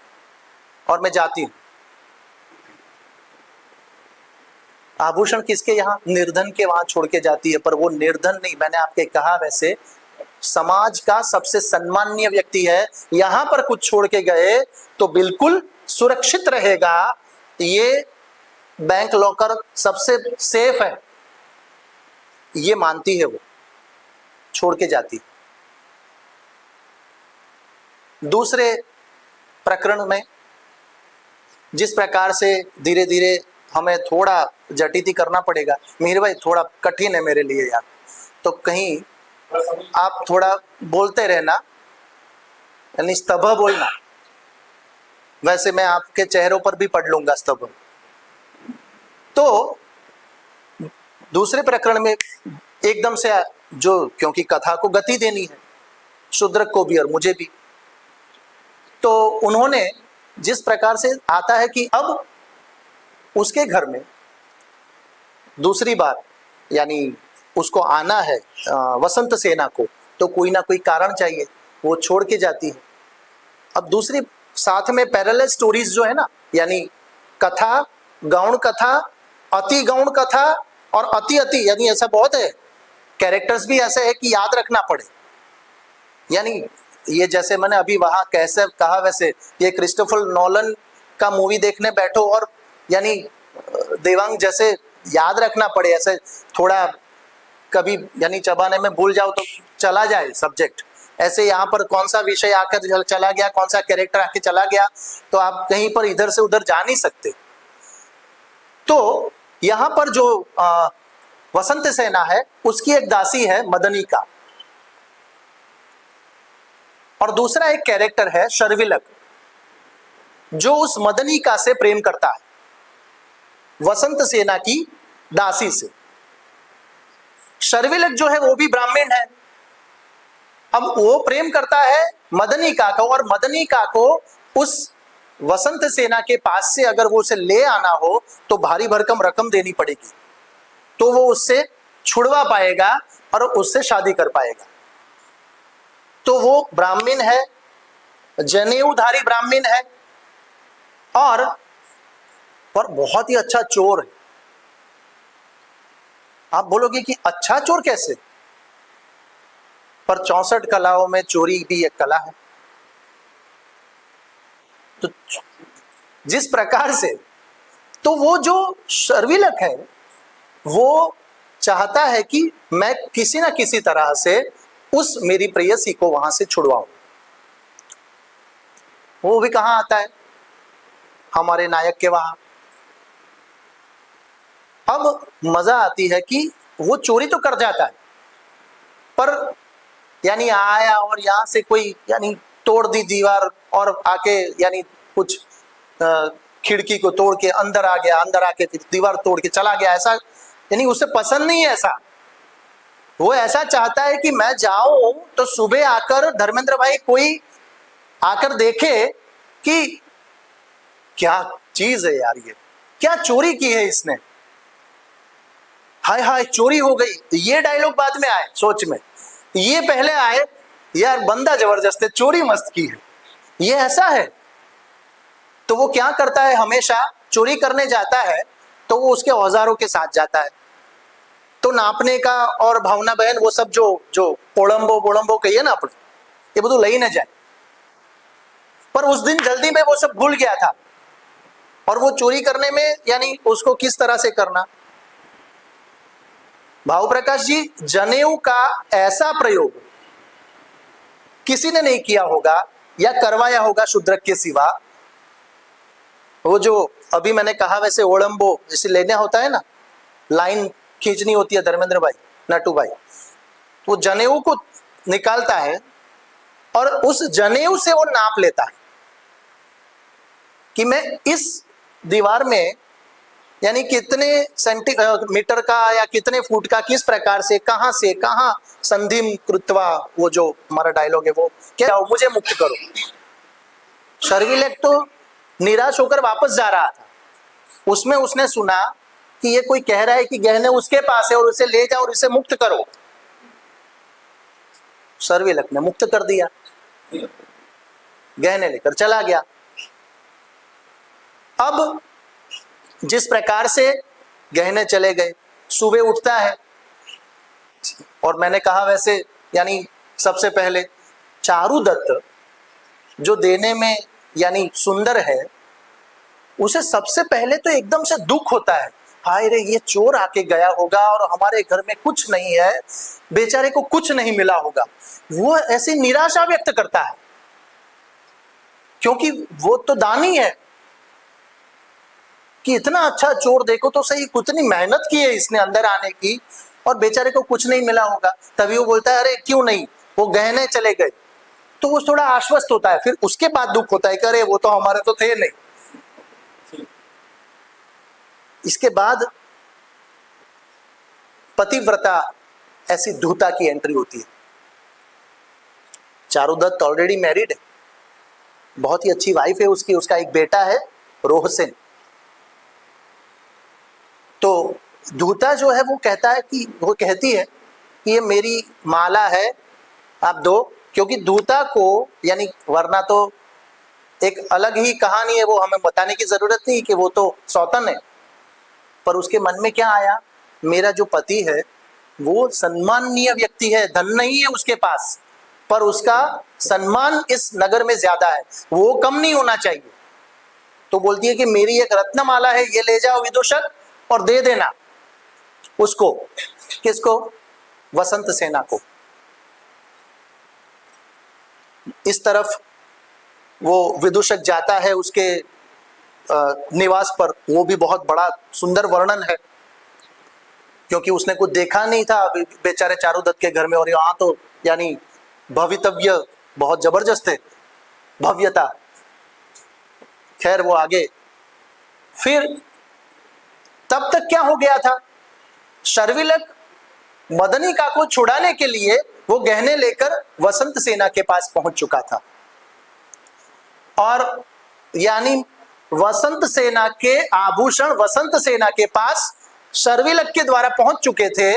और मैं जाती हूँ। आभूषण किसके यहाँ, निर्धन के वहां छोड़ के जाती है, पर वो निर्धन नहीं, मैंने आपके कहा वैसे समाज का सबसे सम्माननीय व्यक्ति है, यहां पर कुछ छोड़ के गए तो बिल्कुल सुरक्षित रहेगा, ये बैंक लॉकर सबसे सेफ है, ये मानती है, वो छोड़ के जाती है। दूसरे प्रकरण में जिस प्रकार से धीरे धीरे हमें थोड़ा जटिती करना पड़ेगा, मिहिर भाई थोड़ा कठिन है मेरे लिए यार, तो कहीं आप थोड़ा बोलते रहना, यानी स्तभ बोलना, वैसे मैं आपके चेहरों पर भी पढ़ लूंगा स्तभ। तो दूसरे प्रकरण में एकदम से जो, क्योंकि कथा को गति देनी है शूद्रक को भी और मुझे भी, तो उन्होंने जिस प्रकार से आता है कि अब उसके घर में दूसरी बार यानी उसको आना है वसंत सेना को, तो कोई ना कोई कारण चाहिए, वो छोड़ के जाती है। अब दूसरी साथ में पैरेलल स्टोरीज जो है ना, यानी कथा, गौण कथा, अति गौण कथा और अति अति, यानी ऐसा बहुत है, कैरेक्टर्स भी ऐसे है कि याद रखना पड़े। यानी ये जैसे मैंने अभी वहां कैसे कहा वैसे ये क्रिस्टोफर नोलन का मूवी देखने बैठो और यानी देवांग जैसे याद रखना पड़े, ऐसे थोड़ा कभी यानी चबाने में भूल जाओ तो चला जाए सब्जेक्ट, ऐसे यहाँ पर कौन सा विषय आकर चला गया, कौन सा कैरेक्टर आके चला गया, तो आप कहीं पर इधर से उधर जा नहीं सकते। तो यहाँ पर जो वसंत सेना है उसकी एक दासी है मदनिका, और दूसरा एक कैरेक्टर है शर्विलक जो उस मदनिका से प्रेम करता है, वसंत सेना की दासी से। शर्विलक जो है वो भी ब्राह्मण है, अब वो प्रेम करता है मदनिका को, और मदनिका को उस वसंत सेना के पास से अगर वो उसे ले आना हो तो भारी भरकम रकम देनी पड़ेगी, तो वो उससे छुड़वा पाएगा और उससे शादी कर पाएगा। तो वो ब्राह्मण है, जनेऊधारी ब्राह्मण है, और बहुत ही अच्छा चोर है। आप बोलोगे कि अच्छा चोर कैसे, पर 64 कलाओं में चोरी भी एक कला है। तो जिस प्रकार से, तो वो जो शर्विलक है वो चाहता है कि मैं किसी ना किसी तरह से उस मेरी प्रेयसी को वहां से छुड़वाऊं। वो भी कहां आता है, हमारे नायक के वहां। अब मजा आती है कि वो चोरी तो कर जाता है, पर यानी आया और यहां से कोई यानी तोड़ दी दीवार और आके यानी कुछ खिड़की को तोड़ के अंदर आ गया, अंदर आके फिर दीवार तोड़ के चला गया, ऐसा यानी उसे पसंद नहीं है ऐसा। वो ऐसा चाहता है कि मैं जाऊं तो सुबह आकर धर्मेंद्र भाई कोई आकर देखे कि क्या चीज है यार, ये क्या चोरी की है इसने, हाय हाय चोरी हो गई। ये डायलॉग बाद में आए सोच में, ये पहले आए यार बंदा जबरदस्त है, चोरी मस्त की है, ये ऐसा है। तो वो क्या करता है, हमेशा चोरी करने जाता है तो वो उसके औजारों के साथ जाता है। तो नापने का और भावना बहन वो सब जो जो पोड़म्बो कहिए ना अपने, ये બધું લઈને जाए। पर उस दिन जल्दी में वो सब भूल गया था, और वो चोरी करने में यानी उसको किस तरह से करना। भाव प्रकाश जी, जनेऊ का ऐसा प्रयोग किसी ने नहीं किया होगा या करवाया होगा शूद्रक के सिवा। वो जो अभी मैंने कहा वैसे ओलंबो जैसे लेना होता है ना, लाइन खींचनी होती है धर्मेंद्र भाई, नटू भाई, वो जनेऊ को निकालता है और उस जनेऊ से वो नाप लेता है कि मैं इस दीवार में यानी कितने सेंटीमीटर का या कितने फुट का, किस प्रकार से कहां संधिम कृत्वा, वो जो हमारा डायलॉग है वो क्या, मुझे मुक्त करो। शर्विलेक तो निराश होकर वापस जा रहा था, उसमें उसने सुना कि ये कोई कह रहा है कि गहने उसके पास है और उसे ले जाओ और इसे मुक्त करो। शर्विलेक ने मुक्त कर दिया, गहने लेकर चला गया। अब जिस प्रकार से गहने चले गए, सुबह उठता है और मैंने कहा वैसे यानी सबसे पहले चारुदत्त जो देने में यानी सुंदर है, उसे सबसे पहले तो एकदम से दुख होता है, हाय रे ये चोर आके गया होगा और हमारे घर में कुछ नहीं है, बेचारे को कुछ नहीं मिला होगा। वो ऐसी निराशा व्यक्त करता है क्योंकि वो तो दानी है कि इतना अच्छा चोर देखो तो सही, कितनी मेहनत की है इसने अंदर आने की और बेचारे को कुछ नहीं मिला होगा। तभी वो बोलता है अरे क्यों नहीं, वो गहने चले गए। तो वो थोड़ा आश्वस्त होता है, फिर उसके बाद दुख होता है कि अरे वो तो हमारे तो थे नहीं। इसके बाद पतिव्रता ऐसी धूता की एंट्री होती है। चारुदत्त ऑलरेडी मैरिड है, बहुत ही अच्छी वाइफ है उसकी, उसका एक बेटा है रोहसेन। तो धूता जो है वो कहता है कि वो कहती है कि ये मेरी माला है, आप दो। क्योंकि धूता को यानी वरना तो एक अलग ही कहानी है, वो हमें बताने की जरूरत नहीं कि वो तो सौतन है, पर उसके मन में क्या आया, मेरा जो पति है वो सम्माननीय व्यक्ति है, धन नहीं है उसके पास, पर उसका सम्मान इस नगर में ज्यादा है, वो कम नहीं होना चाहिए। तो बोलती है कि मेरी एक रत्नमाला है, ये ले जाओ विदूषक और दे देना उसको। किसको? वसंत सेना को। इस तरफ वो विदूषक जाता है उसके निवास पर, वो भी बहुत बड़ा सुंदर वर्णन है क्योंकि उसने कुछ देखा नहीं था बेचारे चारुदत्त के घर में, और यहाँ तो यानी भवितव्य बहुत जबरदस्त है, भव्यता। खैर वो आगे फिर तब तक क्या हो गया था, शर्विलक मदनिका को छुड़ाने के लिए वो गहने लेकर वसंत सेना के पास पहुंच चुका था, और यानी वसंत सेना के आभूषण वसंत सेना के पास शर्विलक के द्वारा पहुंच चुके थे।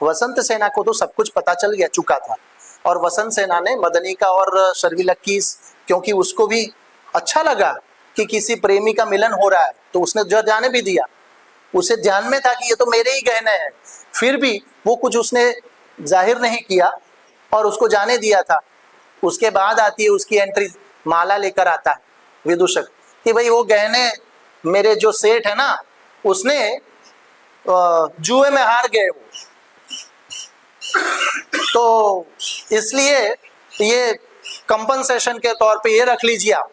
वसंत सेना को तो सब कुछ पता चल गया चुका था, और वसंत सेना ने मदनिका और शर्विलक की, क्योंकि उसको भी अच्छा लगा कि किसी प्रेमी का मिलन हो रहा है, तो उसने जो जाने भी दिया। उसे ध्यान में था कि ये तो मेरे ही गहने हैं, फिर भी वो कुछ उसने जाहिर नहीं किया और उसको जाने दिया था। उसके बाद आती है उसकी एंट्री, माला लेकर आता है विदूषक कि भाई वो गहने मेरे जो सेठ है ना, उसने जुए में हार गए वो, तो इसलिए ये कंपनसेशन के तौर पे ये रख लीजिए आप।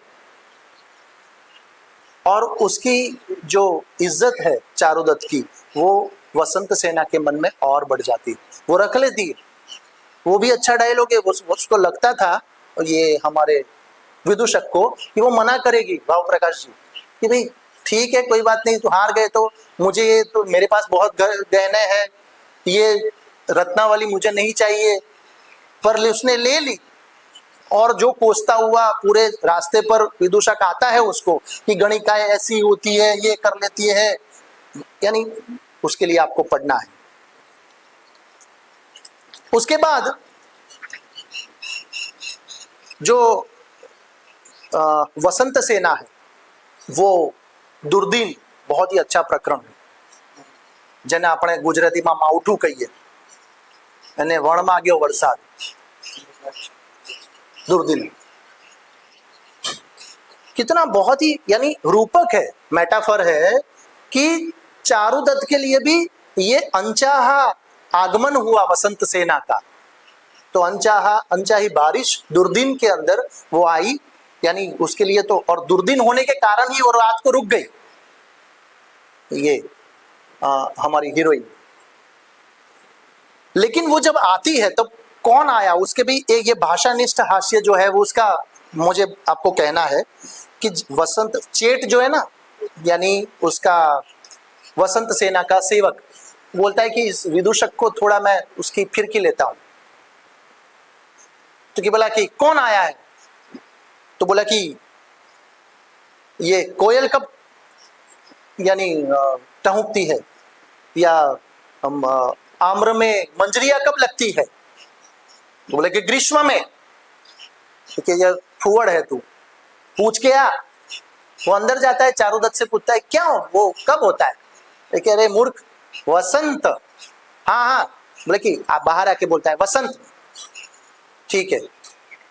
और उसकी जो इज्जत है चारुदत्त की, वो वसंत सेना के मन में और बढ़ जाती, वो रख लेती है। वो भी अच्छा डायलॉग है, उसको लगता था ये हमारे विदूषक को कि वो मना करेगी भाव प्रकाश जी, कि भाई ठीक है कोई बात नहीं, तू हार गए तो मुझे ये तो मेरे पास बहुत गहने हैं, ये रत्नावली मुझे नहीं चाहिए, पर उसने ले ली। और जो कोसता हुआ पूरे रास्ते पर विदूषक आता है उसको कि गणिकाएं ऐसी होती है, ये कर लेती है, यानी उसके लिए आपको पढ़ना है। उसके बाद जो वसंत सेना है वो दुर्दिन बहुत ही अच्छा प्रकरण है, જેને આપણે ગુજરાતીમાં માવઠું કહીએ, અને વણમાં ગયો વરસાદ, दुर्दिन कितना बहुत ही यानी रूपक है, मेटाफर है कि चारुदत्त के लिए भी ये अनचाहा आगमन हुआ वसंत सेना का। तो अनचाही बारिश दुर्दिन के अंदर वो आई, यानी उसके लिए तो, और दुर्दिन होने के कारण ही वो रात को रुक गई ये हमारी हीरोइन। लेकिन वो जब आती है तब कौन आया, उसके भी एक ये भाषानिष्ठ हास्य जो है वो उसका मुझे आपको कहना है कि वसंत चेट जो है ना, यानी उसका वसंत सेना का सेवक बोलता है कि इस विदूषक को थोड़ा मैं उसकी फिरकी लेता हूं। तो कि बोला कि कौन आया है, तो बोला कि ये कोयल कब यानी टहूकती है, या आम्र में मंजरिया कब लगती है, तो बोले कि ग्रीष्म में। ठीक है, ये फुअड़ है तू, पूछ के आ। वो अंदर जाता है, चारुदत्त से पूछता है क्या वो कब होता है, लेकिन अरे मूर्ख वसंत, हाँ हाँ, बोले कि आप बाहर आके बोलता है वसंत, ठीक है,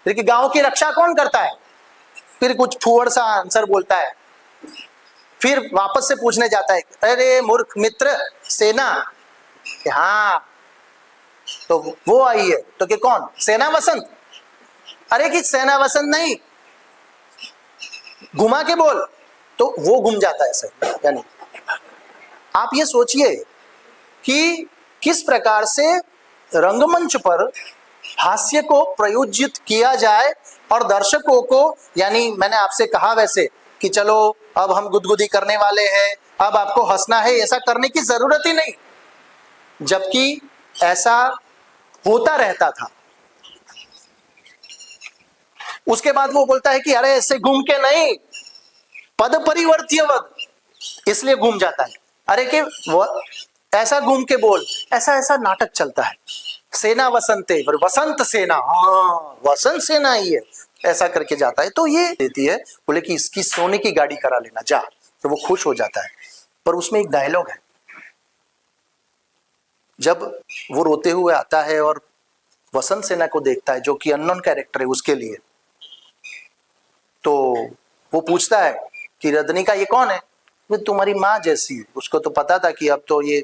लेकिन गांव की रक्षा कौन करता है, फिर कुछ फुअड़ सा आंसर बोलता है, फिर वापस से पूछने जाता है अरे मूर्ख मित्र सेना, हाँ तो वो आई है, तो कि कौन, सेना वसंत, अरे कि सेना वसंत नहीं, घुमा के बोल, तो वो घूम जाता है सर। यानी आप ये सोचिए कि किस प्रकार से रंगमंच पर हास्य को प्रयोजित किया जाए और दर्शकों को, यानी मैंने आपसे कहा वैसे कि चलो अब हम गुदगुदी करने वाले हैं, अब आपको हंसना है, ऐसा करने की जरूरत ही नहीं, जबकि ऐसा होता रहता था। उसके बाद वो बोलता है कि अरे ऐसे घूम के नहीं, पद परिवर्त्यवद, इसलिए घूम जाता है, अरे कि वो ऐसा घूम के बोल, ऐसा ऐसा नाटक चलता है, सेना वसंते वसंत सेना, हाँ वसंत सेना ही है, ऐसा करके जाता है। तो ये देती है, बोले कि इसकी सोने की गाड़ी करा लेना जा, तो वो खुश हो जाता है। पर उसमें एक डायलॉग है, जब वो रोते हुए आता है और वसंत सेना को देखता है जो कि अननोन कैरेक्टर है उसके लिए, तो वो पूछता है कि रजनी का ये कौन है, वो तुम्हारी माँ जैसी है। उसको तो पता था कि अब तो ये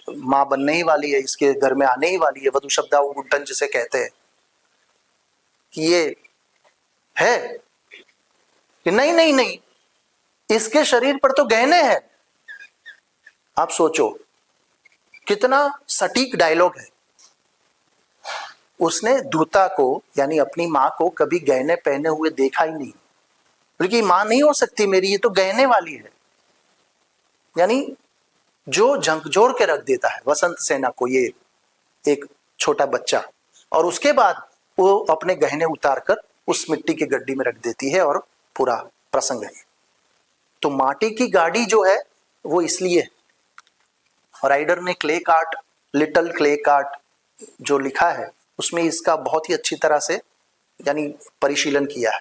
माँ बनने ही वाली है, इसके घर में आने ही वाली है, वधु शब्दा गुंठन जिसे कहते हैं, कि ये है कि नहीं नहीं नहीं, इसके शरीर पर तो गहने हैं। आप सोचो कितना सटीक डायलॉग है। उसने दूता को यानी अपनी माँ को कभी गहने पहने हुए देखा ही नहीं, बल्कि माँ नहीं हो सकती मेरी, ये तो गहने वाली है। यानी जो झकझोर के रख देता है वसंत सेना को ये एक छोटा बच्चा, और उसके बाद वो अपने गहने उतारकर उस मिट्टी की गड्डी में रख देती है और पूरा प्रसंग है। तो माटी की गाड़ी जो है वो इसलिए, राइडर ने clay cart, little clay cart जो लिखा है उसमें इसका बहुत ही अच्छी तरह से यानी परिशीलन किया है।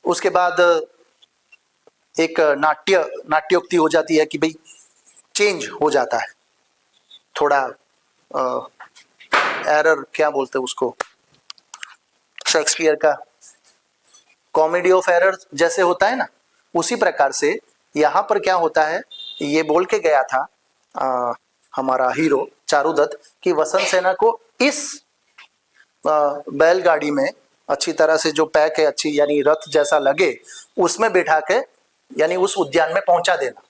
उसके बाद एक नाट्योक्ति हो जाती है कि भाई चेंज हो जाता है थोड़ा, एरर क्या बोलते हैं उसको, शेक्सपियर का कॉमेडी ऑफ एरर जैसे होता है ना, उसी प्रकार से यहाँ पर क्या होता है, ये बोल के गया था हमारा हीरो चारुदत्त कि वसंत सेना को इस बैलगाड़ी में अच्छी तरह से जो पैक है, अच्छी यानी रथ जैसा लगे, उसमें बैठा के यानी उस उद्यान में पहुंचा देना।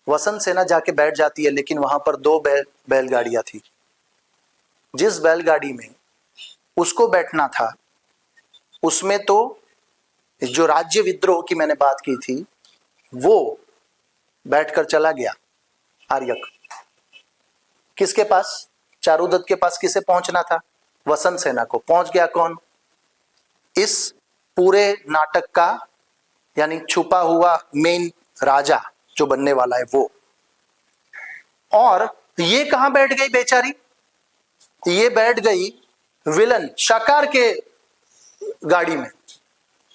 वसंत सेना जाके बैठ जाती है, लेकिन वहां पर दो बैलगाड़ियां थी। जिस बैलगाड़ी में उसको बैठना था उसमें तो जो राज्य विद्रोह की मैंने बात की थी वो बैठकर चला गया आर्यक। किसके पास? चारुदत्त के पास किसे पहुंचना था? वसंत सेना को। पहुंच गया कौन? इस पूरे नाटक का यानी छुपा हुआ मेन राजा जो बनने वाला है वो। और ये कहां बैठ गई बेचारी? ये बैठ गई विलन शाकार के गाड़ी में,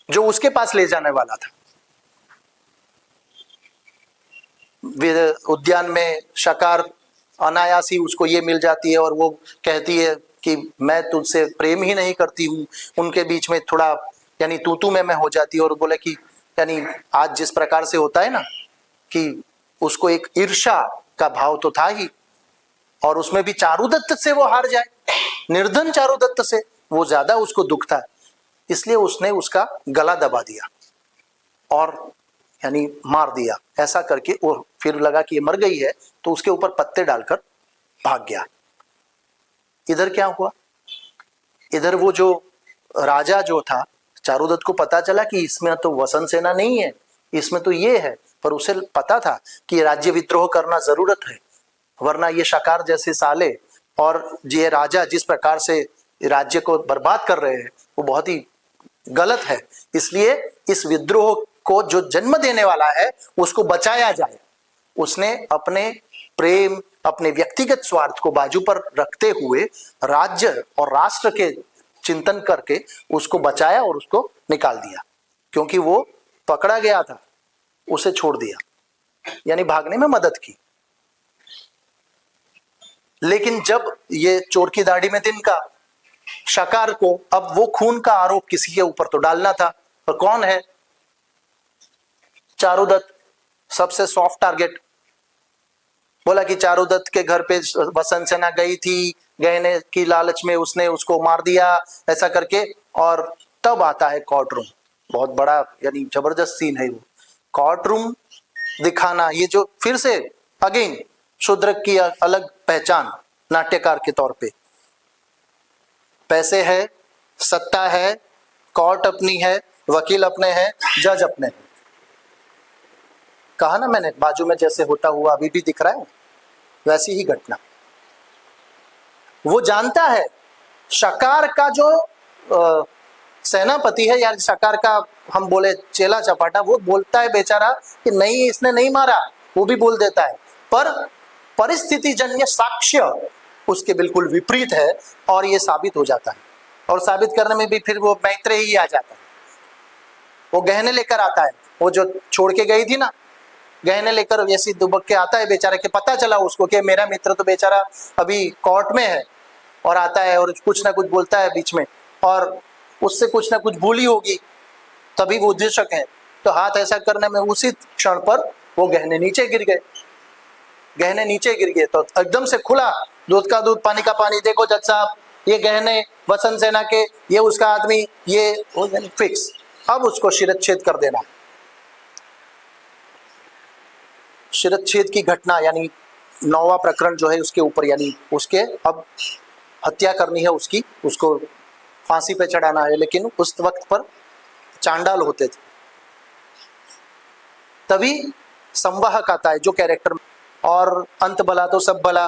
जो उसके पास ले जाने वाला था। उद्यान में शाकार अनायास ही उसको ये मिल जाती है और वो कहती है कि मैं तुझसे प्रेम ही नहीं करती हूँ। उनके बीच में थोड़ा यानी तू मैं हो जाती है और बोले कि यानी आज जिस प्रकार से होता है ना कि उसको एक ईर्ष्या का भाव तो था ही, और उसमें भी चारुदत्त से वो हार जाए, निर्धन चारुदत्त से, वो ज्यादा उसको दुख था। इसलिए उसने उसका गला दबा दिया और यानी मार दिया। ऐसा करके और फिर लगा कि ये मर गई है तो उसके ऊपर पत्ते डालकर भाग गया। इधर क्या हुआ? इधर वो जो राजा जो था, चारुदत्त को पता चला कि इसमें तो वसंत सेना नहीं है, इसमें तो ये है, पर उसे पता था कि राज्य विद्रोह करना जरूरत है, वरना ये शाकार जैसे साले और ये राजा जिस प्रकार से राज्य को बर्बाद कर रहे हैं वो बहुत ही गलत है। इसलिए इस विद्रोह को जो जन्म देने वाला है उसको बचाया जाए। उसने अपने प्रेम, अपने व्यक्तिगत स्वार्थ को बाजू पर रखते हुए राज्य और राष्ट्र के चिंतन करके उसको बचाया और उसको निकाल दिया। क्योंकि वो पकड़ा गया था, उसे छोड़ दिया, यानी भागने में मदद की। लेकिन जब ये चोर की दाढ़ी में तिनका, शाकार को अब वो खून का आरोप किसी के ऊपर तो डालना था, पर कौन है? चारुदत्त, सबसे सॉफ्ट टारगेट। बोला कि चारुदत्त के घर पे वसंत सेना गई थी, गहने की लालच में उसने उसको मार दिया, ऐसा करके। और तब आता है कोर्ट रूम, बहुत बड़ा यानी जबरदस्त सीन है वो। कोर्ट रूम दिखाना, ये जो फिर से अगेन शूद्रक की अलग पहचान नाट्यकार के तौर पे। पैसे है, सत्ता है, कोर्ट अपनी है, वकील अपने हैं, जज अपने हैं। कहा ना मैंने, बाजू में जैसे होता हुआ अभी भी दिख रहा है वैसी ही घटना। वो जानता है शाकार का जो सेनापति है या शाकार का हम बोले चेला चपाटा, वो बोलता है बेचारा कि नहीं इसने नहीं मारा, वो भी बोल देता है, पर परिस्थिति जन्य साक्ष्य उसके बिल्कुल विपरीत है और ये साबित हो जाता है। और साबित करने में भी फिर वो मैत्रेयी ही आ जाता है। वो गहने लेकर आता है, वो जो छोड़ के गई थी ना, गहने लेकर ऐसी दुबक के आता है बेचारे के। पता चला उसको कि मेरा मित्र तो बेचारा अभी कोर्ट में है, और आता है और कुछ ना कुछ बोलता है बीच में, और उससे कुछ ना कुछ भूली होगी, तभी वो उद्देशक है। तो हाथ ऐसा करने में उसी क्षण पर वो गहने नीचे गिर गए। गहने नीचे गिर गए तो एकदम से खुला, दूध का दूध पानी का पानी। देखो जज साहब, ये गहने वसंत सेना के, ये उसका आदमी, ये फिक्स। अब उसको शिरच्छेद कर देना। शिरच्छेद की घटना यानी 9वां प्रकरण जो है उसके ऊपर, यानी उसके अब हत्या करनी है उसकी, उसको फांसी पे चढ़ाना है। लेकिन उस वक्त पर चांडाल होते थे। तभी संवाहक आता है जो कैरेक्टर, और अंत भला तो सब भला।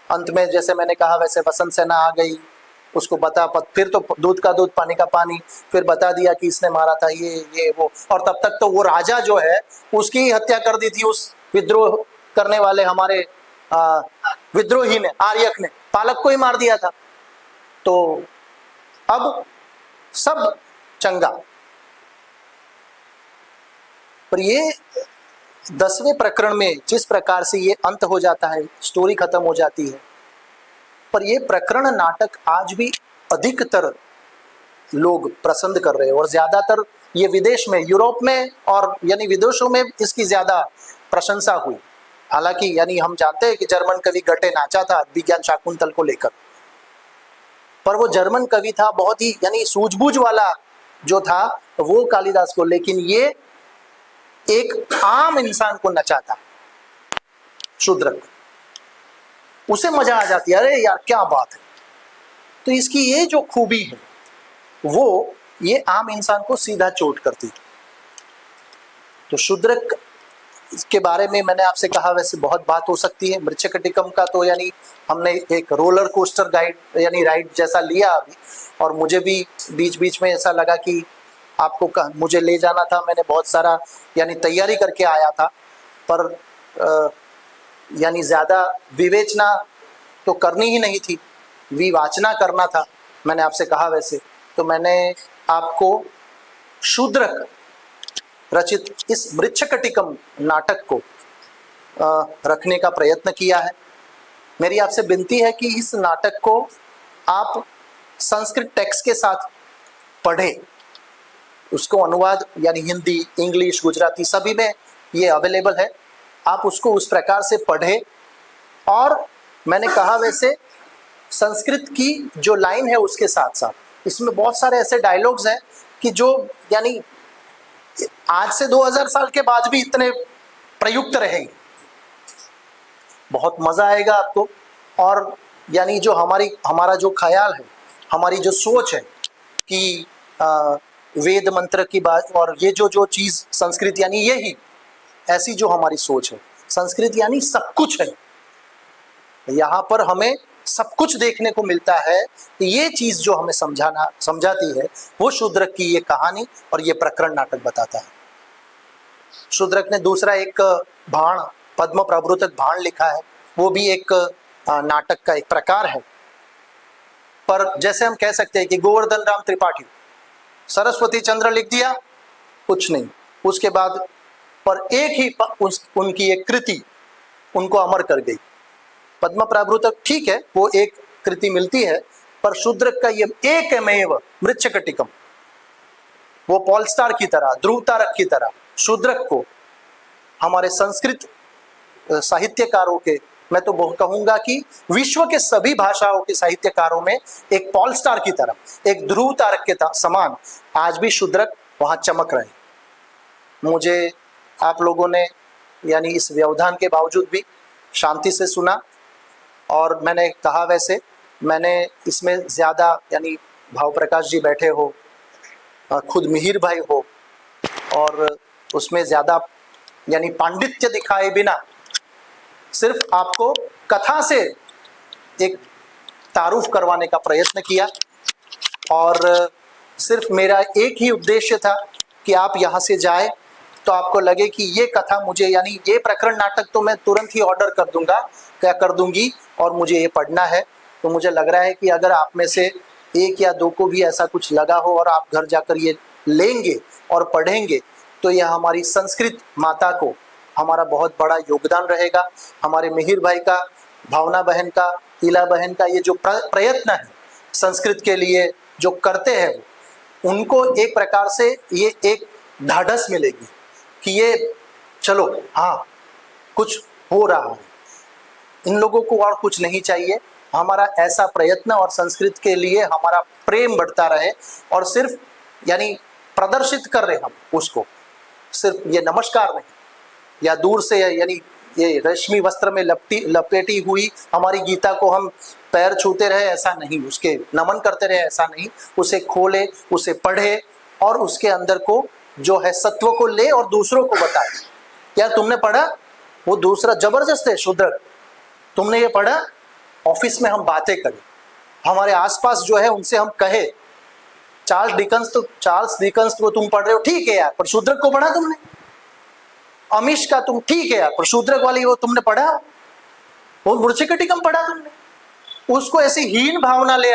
अंत में जैसे मैंने कहा वैसे वसंत सेना आ गई, उसको फिर तो दूध का दूध पानी का पानी, फिर बता दिया कि इसने मारा था ये वो। और तब तक तो वो राजा जो है उसकी हत्या कर दी थी उस विद्रोह करने वाले हमारे विद्रोही ने, आर्यक ने पालक को ही मार दिया था। तो अब सब चंगा। पर ये 10वें प्रकरण में जिस प्रकार से ये अंत हो जाता है, स्टोरी खत्म हो जाती है, पर ये प्रकरण नाटक आज भी अधिकतर लोग पसंद कर रहे हैं। और ज्यादातर ये विदेश में, यूरोप में और यानी विदेशों में इसकी ज्यादा प्रशंसा हुई। हालांकि यानी हम जानते हैं कि जर्मन कवि गटे नाचा था विज्ञान शाकुंतल को लेकर, पर वो जर्मन कवि था बहुत ही यानी सूझबूझ वाला जो था वो कालिदास को। लेकिन ये एक आम इंसान को नचाता, शूद्रक, उसे मजा आ जाती है, अरे यार क्या बात है। तो इसकी ये जो खूबी है वो ये आम इंसान को सीधा चोट करती। तो शूद्रक के बारे में मैंने आपसे कहा वैसे बहुत बात हो सकती है। मृच्छकटिकम का तो यानी हमने एक रोलर कोस्टर गाइड यानी राइड जैसा लिया अभी, और मुझे भी बीच बीच में ऐसा लगा कि आपको मुझे ले जाना था। मैंने बहुत सारा यानी तैयारी करके आया था, पर यानी ज़्यादा विवेचना तो करनी ही नहीं थी, विवाचना करना था। मैंने आपसे कहा वैसे, तो मैंने आपको शूद्रक रचित इस मृच्छकटिकम नाटक को रखने का प्रयत्न किया है। मेरी आपसे विनती है कि इस नाटक को आप संस्कृत टेक्स्ट के साथ पढ़ें। उसको अनुवाद यानी हिंदी, इंग्लिश, गुजराती सभी में ये अवेलेबल है। आप उसको उस प्रकार से पढ़ें। और मैंने कहा वैसे संस्कृत की जो लाइन है उसके साथ साथ इसमें बहुत सारे ऐसे डायलॉग्स हैं कि जो यानी आज से 2000 साल के बाद भी इतने प्रयुक्त रहेंगे। बहुत मजा आएगा आपको। और यानी जो हमारा जो ख्याल है, हमारी जो सोच है कि वेद मंत्र की बात, और ये जो चीज संस्कृत यानी यही ऐसी जो हमारी सोच है, संस्कृत यानी सब कुछ है। यहाँ पर हमें सब कुछ देखने को मिलता है। ये चीज जो हमें समझाती है वो शूद्रक की ये कहानी और ये प्रकरण नाटक बताता है। शूद्रक ने दूसरा एक भाण, पद्म प्रभृतक भाण लिखा है। वो भी एक नाटक का एक प्रकार है। पर जैसे हम कह सकते हैं कि गोवर्धन राम त्रिपाठी, सरस्वती चंद्र लिख दिया, कुछ नहीं। उसके बाद पर एक ही उनकी एक कृति उनको अमर कर गई। पद्म प्रभृतक ठीक है, वो एक कृति मिलती है, पर शूद्रक का ये एकमेव मृच्छकटिकम, वो पॉलस्टार की तरह, ध्रुव तारक की तरह शूद्रक को हमारे संस्कृत साहित्यकारों के, मैं तो कहूंगा कि विश्व के सभी भाषाओं के साहित्यकारों में एक पॉलस्टार की तरह, एक ध्रुव तारक के समान आज भी शूद्रक वहां चमक रहे। मुझे आप लोगों ने यानी इस व्यवधान के बावजूद भी शांति से सुना। और मैंने कहा वैसे मैंने इसमें ज़्यादा यानी भाव प्रकाश जी बैठे हो, खुद मिहिर भाई हो, और उसमें ज़्यादा यानी पांडित्य दिखाए बिना सिर्फ आपको कथा से एक तारुफ करवाने का प्रयत्न किया। और सिर्फ मेरा एक ही उद्देश्य था कि आप यहाँ से जाए तो आपको लगे कि ये कथा मुझे यानी ये प्रकरण नाटक तो मैं तुरंत ही ऑर्डर कर दूंगा, क्या कर दूंगी, और मुझे ये पढ़ना है। तो मुझे लग रहा है कि अगर आप में से एक या दो को भी ऐसा कुछ लगा हो और आप घर जाकर ये लेंगे और पढ़ेंगे तो यह हमारी संस्कृत माता को हमारा बहुत बड़ा योगदान रहेगा। हमारे मिहिर भाई का, भावना बहन का, इला बहन का ये जो प्रयत्न है संस्कृत के लिए जो करते हैं, उनको एक प्रकार से ये एक ढाढ़स मिलेगी कि ये चलो हाँ कुछ हो रहा है। इन लोगों को और कुछ नहीं चाहिए, हमारा ऐसा प्रयत्न और संस्कृत के लिए हमारा प्रेम बढ़ता रहे। और सिर्फ यानी प्रदर्शित कर रहे हम उसको, सिर्फ ये नमस्कार नहीं या दूर से यानी ये रेशमी वस्त्र में लपेटी हुई हमारी गीता को हम पैर छूते रहे, ऐसा नहीं, उसके नमन करते रहे, ऐसा नहीं। उसे खोले, उसे पढ़े और उसके अंदर को जो है सत्व को ले और दूसरों को बताए। यार तुमने पढ़ा, वो दूसरा जबरदस्त है शूद्रक, तुमने ये पढ़ा, ऑफिस में हम बातें करें, हमारे आसपास जो है उनसे हम कहे चार्ल्स डिकन्स को तुम पढ़ रहे हो, ठीक है यार, पर शूद्रक को पढ़ा तुमने? अमीश का तुम ठीक है यार, पर शूद्रक वाली वो तुमने पढ़ा? वो मृच्छकटिकम पढ़ा तुमने? उसको ऐसी हीन भावना ले